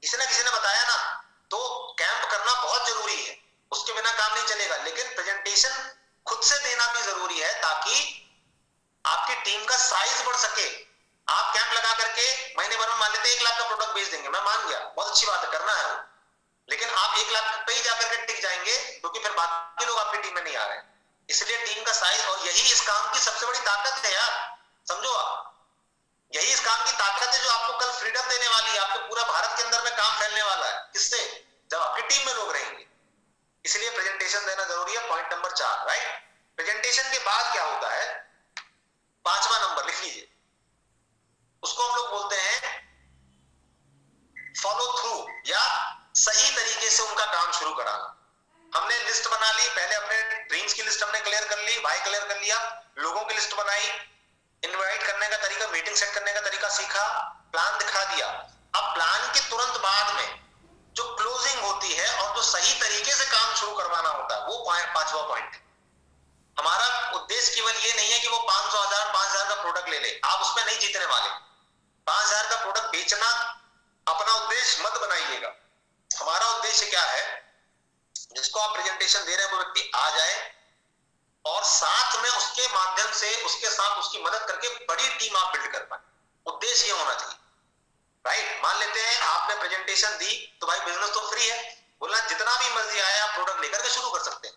किसी ना किसी ने बताया ना। तो कैंप करना बहुत जरूरी है, उसके बिना काम नहीं चलेगा। लेकिन प्रेजेंटेशन खुद से देना भी जरूरी है ताकि आपकी टीम का साइज बढ़ सके। आप कैंप लगा करके महीने भर में मान लेते 1 लाख का प्रोडक्ट बेच देंगे, मैं मान गया, बहुत अच्छी बात है, करना है वो, लेकिन आप 1 लाख पे ही जाकर के टिक जाएंगे क्योंकि फिर बाकी लोग आपकी टीम में नहीं आ रहे हैं। इसलिए टीम का साइज, और यही इस काम की सबसे बड़ी ताकत है यार, समझो आप, यही इस काम की ताकत है जो आपको कल फ्रीडम देने वाली है। आपके पूरा भारत के अंदर में काम फैलने वाला है, किससे? जब आपकी टीम में लोग रहेंगे। इसलिए प्रेजेंटेशन देना जरूरी है, पॉइंट नंबर 4, राइट? प्रेजेंटेशन के बाद क्या होता है, 5वां नंबर लिख लीजिए, उसको हम लोग बोलते हैं फॉलो थ्रू, या सही तरीके से उनका काम शुरू कराना। हमने लिस्ट बना ली, पहले अपने ड्रीम्स की लिस्ट हमने क्लियर कर ली, वाई क्लियर कर लिया, लोगों की लिस्ट बनाई, इनवाइट करने का तरीका, मीटिंग सेट करने का तरीका सीखा, प्लान दिखा दिया। अब प्लान के तुरंत बाद में जो क्लोजिंग होती है और जो सही तरीके से काम शुरू करवाना होता है, वो 5वां पॉइंट है। हमारा उद्देश्य केवल ये नहीं है कि वो 500, 1000, 5000 का प्रोडक्ट ले ले, आप उसमें नहीं जीतने वाले। 5000 का प्रोडक्ट बेचना अपना उद्देश्य मत बनाइएगा। हमारा उद्देश्य क्या है, जिसको आप प्रेजेंटेशन दे रहे हैं वो व्यक्ति आ जाए और साथ में उसके माध्यम से उसके साथ उसकी मदद करके बड़ी टीम आप बिल्ड कर पाए। उद्देश्य ये होना चाहिए, राइट? मान लेते हैं आपने प्रेजेंटेशन दी तो भाई बिजनेस तो फ्री है, बोलना जितना भी मर्जी आया आप प्रोडक्ट लेकर के शुरू कर सकते हैं।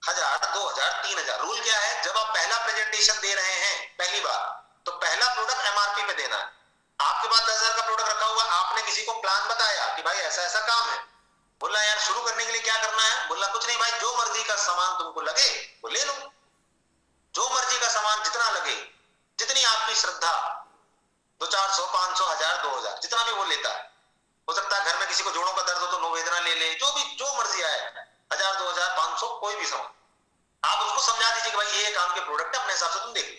1000, 2000, 3000। रूल क्या है, जब आप पहला प्रेजेंटेशन दे रहे हैं पहली बार, तो पहला प्रोडक्ट एमआरपी पे देना है। आपके पास 10,000 का प्रोडक्ट रखा हुआ, आपने किसी को प्लान बताया कि भाई ऐसा ऐसा काम है, बोला यार शुरू करने के लिए क्या करना है, बोला कुछ नहीं भाई, जो मर्जी का सामान तुमको लगे वो ले लो, जो मर्जी का सामान जितना लगे, जितनी आपकी श्रद्धा, 200, 400, 500, 1000, 2000, जितना भी वो लेता है। हो सकता है घर में किसी को जोड़ों का दर्द हो तो नोवेदना ले ले, जो भी जो मर्जी आए, 1000, 2000, 500, कोई भी सामान आप उसको समझा दीजिए कि भाई ये काम के प्रोडक्ट है, अपने हिसाब से तुम देख लो।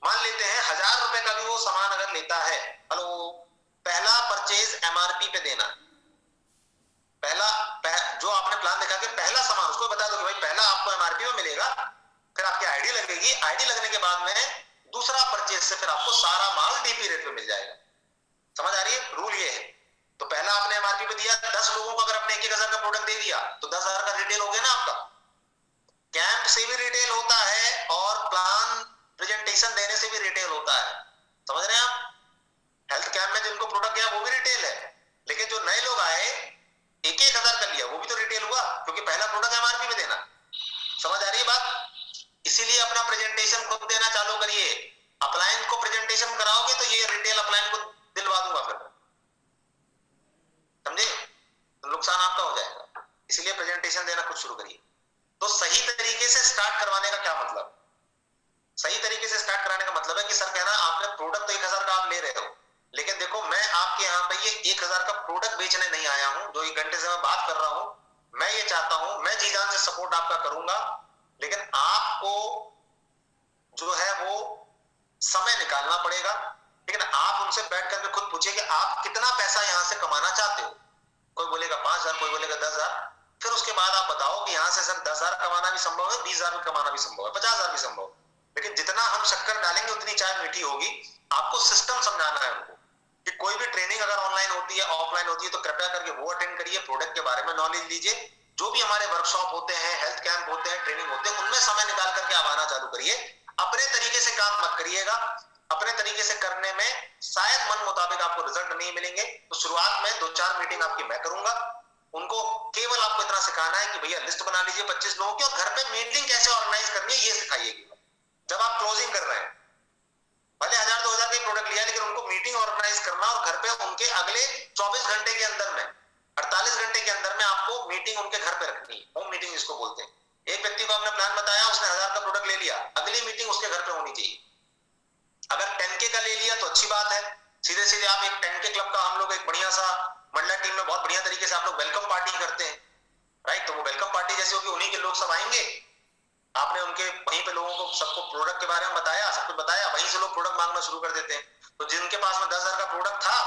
मान लेते हैं 1000 रुपए का भी वो सामान अगर लेता है, हेलो, पहला परचेज एमआरपी पे देना, जो आपने प्लान देखा कि पहला सामान उसको बता दो कि भाई पहला आपको एमआरपी में मिलेगा, फिर आपकी आईडी लगेगी, आईडी लगने के बाद में दूसरा परचेज से फिर आपको सारा माल डीपी रेट पे मिल जाएगा। समझ आ रही है, रूल ये है। तो पहला आपने एमआरपी पे दिया, 10 लोगों को अगर आपने 1,000 का प्रोडक्ट दे दिया तो 10,000 का रिटेल हो गया ना आपका। कैंप से भी रिटेल होता है और प्लान प्रेजेंटेशन देने से भी रिटेल होता है, समझ रहे हैं आप। हेल्थ कैंप में जिनको प्रोडक्ट गया वो भी रिटेल है, लेकिन जो नए लोग आए 1,000 कर लिया वो भी तो रिटेल हुआ, क्योंकि पहला प्रोडक्ट एमआरपी पे देना। समझ आ रही है बात। इसीलिए अपना प्रेजेंटेशन खुद देना चालू करिए। अपलाइन को प्रेजेंटेशन कराओगे तो ये रिटेल अपलाइन को दिलवा दूंगा, फिर समझे, तो नुकसान आपका हो जाएगा। इसलिए प्रेजेंटेशन देना खुद शुरू करिए। तो सही तरीके से स्टार्ट करवाने का क्या मतलब, सही तरीके से स्टार्ट कराने का मतलब है कि सर कहना आपने प्रोडक्ट तो 1,000 का आप ले रहे हो, लेकिन देखो मैं आपके यहाँ पे ये 1,000 का प्रोडक्ट बेचने नहीं आया हूं, जो 1 घंटे से मैं बात कर रहा हूं। मैं ये चाहता हूं, मैं जी जान से सपोर्ट आपका करूंगा, लेकिन आपको जो है वो समय निकालना पड़ेगा। लेकिन आप उनसे बैठ करके खुद पूछिए कि आप कितना पैसा यहां से कमाना चाहते हो। कोई बोलेगा 5,000, कोई बोलेगा 10,000। फिर उसके बाद आप बताओ कि यहां से सर 10,000 कमाना भी संभव है, 20,000 कमाना भी संभव है, 50,000 भी संभव है, लेकिन जितना हम शक्कर डालेंगे उतनी चाय मीठी होगी। आपको सिस्टम समझाना है उनको कि कोई भी ट्रेनिंग अगर ऑनलाइन होती है, ऑफलाइन होती है, तो कृपया करके वो अटेंड करिए, प्रोडक्ट के बारे में नॉलेज लीजिए। जो भी हमारे वर्कशॉप होते हैं, हेल्थ कैंप होते हैं, ट्रेनिंग होते हैं, उनमें समय निकाल करके आप आना चालू करिए। अपने तरीके से काम मत करिएगा, अपने तरीके से करने में शायद मन मुताबिक आपको रिजल्ट नहीं मिलेंगे। तो शुरुआत में 2-4 मीटिंग आपकी मैं करूंगा, उनको केवल आपको इतना सिखाना है कि भैया लिस्ट बना लीजिए 25 लोगों की, और घर पे मीटिंग कैसे ऑर्गेनाइज करनी है ये सिखाइएगा। जब आप क्लोजिंग कर रहे हैं, भले 1000-2000 का प्रोडक्ट लिया, लेकिन उनको मीटिंग ऑर्गेनाइज करना और घर पे उनके अगले 24 घंटे के अंदर में, 48 घंटे के अंदर में आपको मीटिंग उनके घर पे रखनी है, होम मीटिंग जिसको बोलते हैं। एक व्यक्ति को आपने प्लान बताया, उसने 1000 का प्रोडक्ट ले लिया, अगली मीटिंग उसके घर पे होनी चाहिए। अगर 10K का ले लिया तो अच्छी बात है, सीधे सीधे आप एक 10K क्लब का, हम लोग एक बढ़िया सा मंडला टीम में बहुत बढ़िया तरीके से आप लोग वेलकम पार्टी करते हैं, राइट। तो वो वेलकम पार्टी जैसे होगी, उन्हीं के लोग सब आएंगे, आपने उनके वहीं पे लोगों को सबको प्रोडक्ट के बारे में बताया, सब कुछ बताया, वहीं से लोग प्रोडक्ट मांगना शुरू कर देते हैं। तो जिनके पास में 10,000 का प्रोडक्ट था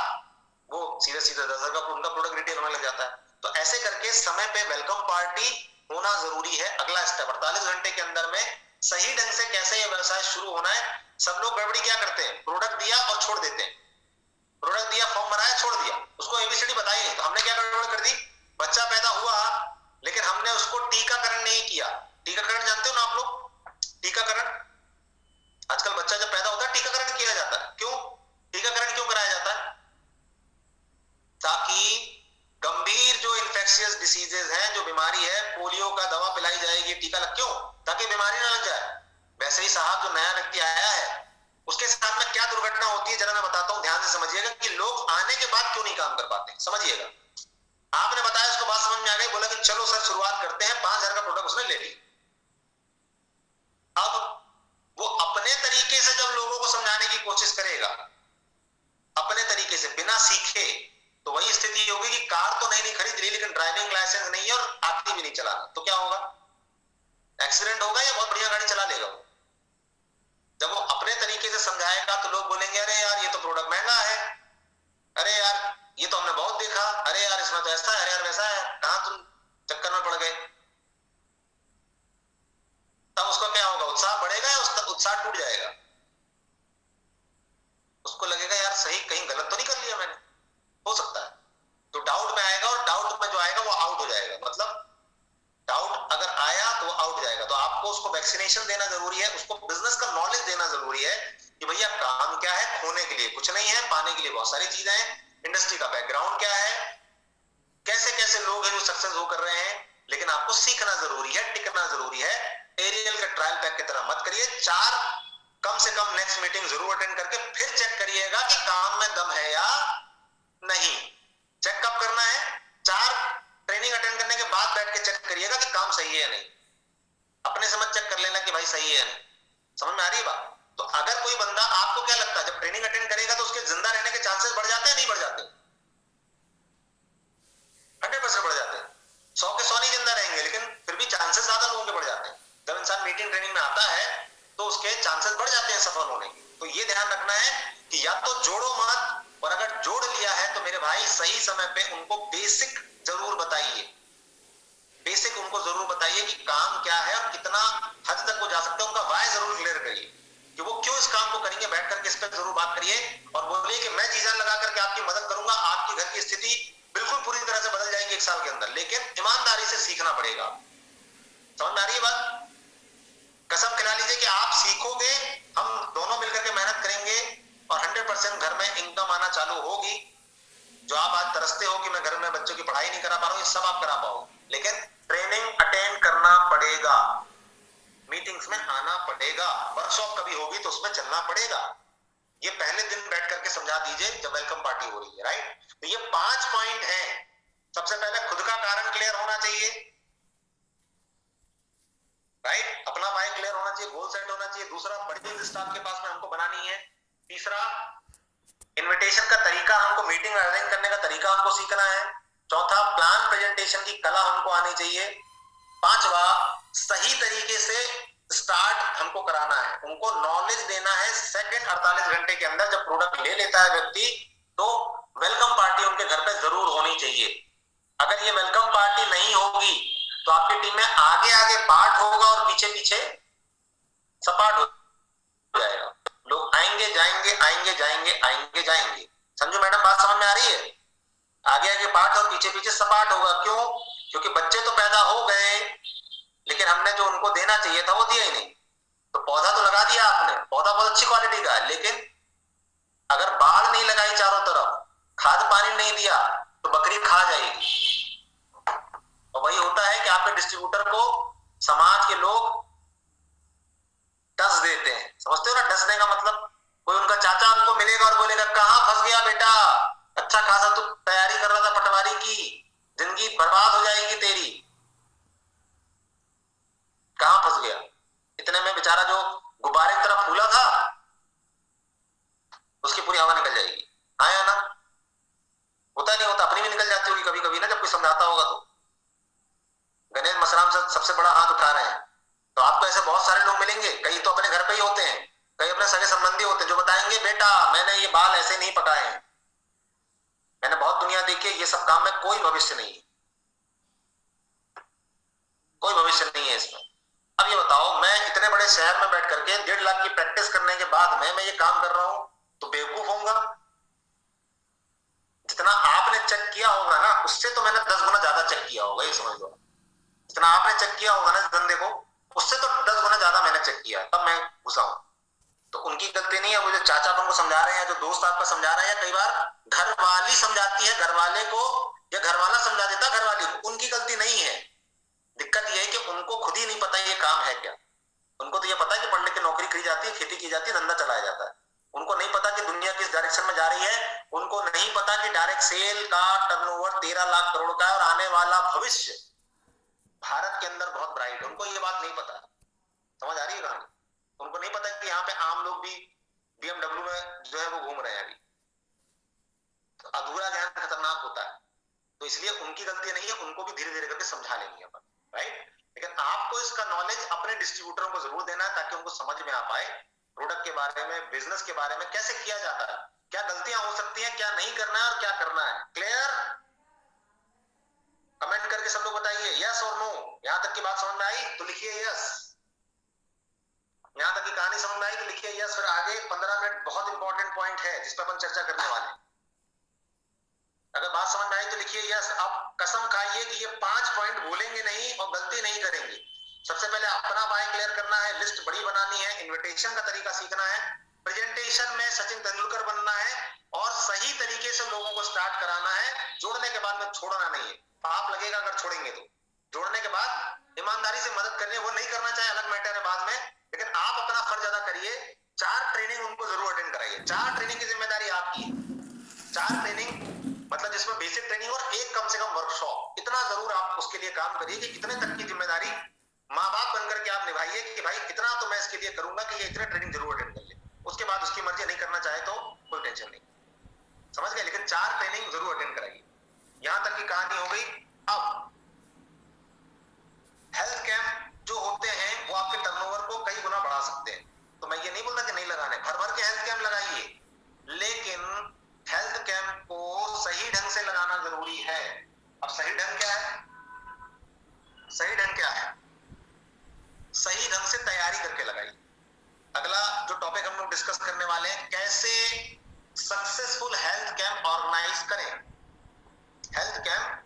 वो सीधे सीधे 10,000 का उनका प्रोडक्ट रिटेल होने लग जाता है। तो ऐसे करके समय पे वेलकम पार्टी होना जरूरी है। अगला स्टेप 48 घंटे के अंदर में सही ढंग से कैसे ये व्यवसाय शुरू होना है। सब लोग गड़बड़ी क्या करते हैं, प्रोडक्ट दिया और छोड़ देते हैं, प्रोडक्ट दिया, फॉर्म भराया, छोड़ दिया, उसको एबीसीडी बताई नहीं। तो हमने क्या गड़बड़ कर दी, बच्चा पैदा हुआ लेकिन हमने उसको टीकाकरण नहीं किया। टीकाकरण जानते हो ना आप लोग, टीकाकरण आजकल बच्चा जब पैदा होता है टीकाकरण किया जाता है। क्यों टीकाकरण क्यों कराया जाता है? ताकि गंभीर जो इन्फेक्शियस डिसीजेज हैं, जो बीमारी है, पोलियो का दवा पिलाई जाएगी, टीका लग, क्यों, ताकि बीमारी ना लग जाए। वैसे ही साहब जो नया व्यक्ति आया है उसके साथ में क्या दुर्घटना होती है, जरा मैं बताता हूं, ध्यान से समझिएगा कि लोग आने के बाद क्यों नहीं काम कर पाते। समझिएगा, आपने बताया, उसको बात समझ में आ गई, बोला कि चलो सर शुरुआत करते हैं, 5,000 का प्रोडक्ट उसने ले लिया। अब वो अपने तरीके से जब लोगों को समझाने की कोशिश करेगा, अपने तरीके से बिना सीखे, तो वही स्थिति होगी कि कार तो नहीं खरीद ली लेकिन ड्राइविंग लाइसेंस नहीं है और आती भी नहीं चलाना, तो क्या होगा, एक्सीडेंट होगा या बहुत बढ़िया गाड़ी चला लेगा। जब वो अपने तरीके से समझाएगा तो लोग बोलेंगे अरे यार ये तो प्रोडक्ट महंगा है, अरे यार ये तो हमने बहुत देखा, अरे यार इसमें तो ऐसा है, अरे यार वैसा है, कहां तुम चक्कर में पड़ गए। तब उसका क्या होगा, उत्साह बढ़ेगा या उसका उत्साह टूट जाएगा? उसको लगेगा यार सही कहीं गलत तो नहीं कर लिया मैंने, हो सकता है, तो डाउट में आएगा, और डाउट में जो आएगा वो आउट हो जाएगा। मतलब डाउट अगर आया तो वो आउट जाएगा। तो आपको उसको वैक्सीनेशन देना जरूरी है, उसको बिजनेस का नॉलेज देना जरूरी है कि भैया काम क्या है, खोने के लिए कुछ नहीं है, पाने के लिए बहुत सारी चीजें हैं, इंडस्ट्री का बैकग्राउंड क्या है, कैसे कैसे लोग हैं जो सक्सेस हो कर रहे हैं, लेकिन आपको सीखना जरूरी है, टिकना जरूरी है। एरियल का ट्रायल पैक की तरह मत करिए। 4 कम से कम नेक्स्ट मीटिंग जरूर अटेंड करके फिर चेक करिएगा कि काम में दम है या नहीं। चेक कब करना है? 4 ट्रेनिंग अटेंड करने के बाद बैठ के चेक करिएगा कि काम सही है या नहीं। अपने से मत चेक कर लेना कि भाई सही है या नहीं। समझ में आ रही है बात? तो अगर कोई बंदा, आपको क्या लगता है जब ट्रेनिंग अटेंड करेगा तो उसके जिंदा रहने के चांसेस बढ़ जाते हैं नहीं बढ़ जाते? 100% बढ़ जाते हैं। 100 के 100 नहीं जिंदा रहेंगे, लेकिन फिर भी चांसेस ज्यादा लोगों के बढ़ जाते हैं। जब इंसान मीटिंग ट्रेनिंग में आता है तो उसके चांसेस बढ़ जाते हैं सफल होने के। तो ये ध्यान रखना है कि या तो जोड़ो मत, और अगर जोड़ लिया है तो मेरे भाई सही समय पे उनको बेसिक जरूर बताइए। बेसिक उनको जरूर बताइए कि काम क्या है और कितना हद तक वो जा सकते हैं। उनका वाय जरूर क्लियर करिए कि वो क्यों इस काम को करेंगे। बैठ करके इस पर जरूर बात करिए और बोलिए कि मैं जी जान लगा करके आपकी मदद करूंगा, आपकी घर की स्थिति बिल्कुल पूरी तरह से बदल जाएगी 1 साल के अंदर, लेकिन ईमानदारी से सीखना पड़ेगा। समझ में आ रही है बात? कसम खिला लीजिए कि आप सीखोगे, हम दोनों मिलकर के मेहनत करेंगे और 100% घर में इनकम आना चालू होगी। जो आप आज तरसते हो कि मैं घर में बच्चों की पढ़ाई नहीं करा पा रहा हूं, ये सब आप करा पाओगे, लेकिन ट्रेनिंग अटेंड करना पड़ेगा, मीटिंग्स में आना पड़ेगा, वर्कशॉप कभी होगी तो उसमें चलना पड़ेगा। ये पहले दिन बैठ करके समझा दीजिए जब वेलकम पार्टी हो रही है, राइट? तो ये 5 पॉइंट हैं। सबसे पहले खुद का कारण क्लियर होना चाहिए, राइट? अपना वाई क्लियर होना चाहिए, गोल सेट होना चाहिए। दूसरा, बड़ी स्टाफ के पास में हमको बनानी है। तीसरा, इनविटेशन का तरीका, हमको मीटिंग अरेंज करने का तरीका हमको सीखना है। चौथा, प्लान प्रेजेंटेशन की कला हमको आनी चाहिए। पांचवा, सही तरीके से स्टार्ट हमको कराना है, उनको नॉलेज देना है। सेकंड 48 घंटे के अंदर जब प्रोडक्ट ले लेता है व्यक्ति, तो वेलकम पार्टी उनके घर पे जरूर होनी चाहिए। अगर ये वेलकम पार्टी नहीं होगी तो आपकी टीम में आगे आगे पार्ट होगा और पीछे पीछे सपाट हो जाएगा। लोग आएंगे जाएंगे, आएंगे जाएंगे, आएंगे जाएंगे। समझो मैडम, बात समझ में आ रही है? आगे आगे पार्ट और पीछे पीछे सपाट होगा। क्यों? क्योंकि बच्चे तो पैदा हो गए, लेकिन हमने जो उनको देना चाहिए था वो दिया ही नहीं। तो पौधा तो लगा दिया आपने, पौधा बहुत अच्छी क्वालिटी का है, लेकिन अगर बाढ़ नहीं लगाई चारों तरफ, खाद पानी नहीं दिया, तो बकरी खा जाएगी। और वही होता है कि आपके डिस्ट्रीब्यूटर को समाज के लोग डस देते हैं। समझते हो ना डसने का मतलब? कोई उनका चाचा उनको मिलेगा और बोलेगा, कहां फंस गया बेटा, अच्छा खासा तू तैयारी कर रहा था पटवारी की, जिंदगी बर्बाद हो जाएगी तेरी, कहां फंस गया। इतने में बेचारा जो गुब्बारे की तरह फूला था, उसकी पूरी हवा निकल जाएगी। आया ना? होता नहीं होता? अपनी भी निकल जाती होगी कभी कभी ना, जब कोई समझाता होगा तो। गणेश मसराम से सबसे बड़ा हाथ उठा रहे हैं, तो आपको ऐसे बहुत सारे लोग मिलेंगे। कई तो अपने घर पे ही होते हैं, कई अपने सगे संबंधी होते हैं, जो बताएंगे बेटा मैंने ये बाल ऐसे नहीं पकाए हैं, मैंने बहुत दुनिया देखी है, ये सब काम में कोई भविष्य नहीं है, कोई भविष्य नहीं है इसमें। अब ये बताओ, मैं इतने बड़े शहर में बैठ करके 1.5 लाख की प्रैक्टिस करने के बाद में मैं ये काम कर रहा हूं, तो बेवकूफ होऊंगा? जितना आपने चेक किया होगा ना, उससे तो मैंने 10 गुना ज्यादा चेक किया होगा, ये समझ लो। जितना आपने चेक किया होगा ना इस धंधे को, उससे तो 10 गुना ज्यादा मैंने चेक किया, तब मैं घुसा हूं। तो उनकी गलती नहीं है। वो जो चाचा अपन को समझा रहे हैं, जो दोस्त आपका समझा रहे हैं, कई बार घर वाली समझाती है घर वाले को, या घर वाला समझा देता घर वाली को, उनकी गलती नहीं है। दिक्कत यह है कि उनको खुद ही नहीं पता ये काम है क्या। उनको तो ये पता है कि पढ़ लिख के नौकरी की जाती है, खेती की जाती है, धंधा चलाया जाता है। उनको नहीं पता कि दुनिया किस डायरेक्शन में जा रही है। उनको नहीं पता कि डायरेक्ट सेल का टर्नओवर 13 लाख करोड़ का है और आने वाला भविष्य भारत के अंदर बहुत ब्राइट है। उनको ये बात नहीं पता। समझ आ रही है कहानी? उनको नहीं पता कि यहाँ पे आम लोग भी BMW में जो है वो घूम रहे हैं अभी। तो अधूरा ज्ञान खतरनाक होता है। तो इसलिए उनकी गलती नहीं है, उनको भी धीरे धीरे करके समझा लेंगे अपन, राइट? लेकिन आपको इसका नॉलेज अपने डिस्ट्रीब्यूटरों को जरूर देना है, ताकि उनको समझ में आ पाए प्रोडक्ट के बारे में, बिजनेस के बारे में, कैसे किया जाता है, क्या गलतियां हो सकती हैं, क्या नहीं करना है और क्या करना है। क्लियर? कमेंट करके सब लोग बताइए यस और नो। यहां तक की बात समझ में आई तो लिखिए यस। यहां तक की कहानी समझ में आई तो लिखिए यस। फिर आगे 15 मिनट बहुत इंपॉर्टेंट पॉइंट है जिस पर अपन चर्चा करने वाले हैं। अगर बात समझ में आई तो लिखिए यस। अब कसम खाइए कि ये 5 पॉइंट भूलेंगे नहीं और गलती नहीं करेंगे। सबसे पहले अपना वाई क्लियर करना है, लिस्ट बड़ी बनानी है, इन्विटेशन का तरीका सीखना है, प्रेजेंटेशन में सचिन तेंदुलकर बनना है और सही तरीके से लोगों को स्टार्ट कराना है। जोड़ने के बाद में छोड़ना नहीं है, पाप लगेगा अगर छोड़ेंगे तो। जोड़ने के बाद ईमानदारी से मदद करनी है, वो नहीं करना चाहे अलग मैटर है बाद में, लेकिन आप अपना फर्ज अदा करिए। 4 ट्रेनिंग उनको जरूर अटेंड कराइए। 4 ट्रेनिंग की जिम्मेदारी आपकी है। 4 ट्रेनिंग मतलब जिसमें बेसिक ट्रेनिंग और एक कम से कम वर्कशॉप, इतना जरूर आप उसके लिए काम करिए कि कितने तक की जिम्मेदारी माँ बाप बनकर के आप निभाइए कि भाई इतना तो मैं इसके लिए करूंगा कि ये इतने ट्रेनिंग जरूर अटेंड कर ले। उसके बाद उसकी मर्जी नहीं करना चाहे तो कोई टेंशन नहीं, समझ गए, लेकिन 4 ट्रेनिंग जरूर अटेंड कराइए। यहां तक की कहानी हो गई। अब हेल्थ कैंप जो होते हैं वो आपके टर्नओवर को कई गुना बढ़ा सकते हैं, तो मैं ये नहीं बोलता कि नहीं लगाने, भर भर के हेल्थ कैंप लगाइए, लेकिन हेल्थ कैंप को सही ढंग से लगाना जरूरी है। अब सही ढंग क्या है? सही ढंग क्या है? सही ढंग से तैयारी करके लगाइए। अगला जो टॉपिक हम लोग डिस्कस करने वाले हैं, कैसे सक्सेसफुल हेल्थ कैंप ऑर्गेनाइज करें। हेल्थ कैंप,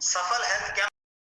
सफल हेल्थ कैंप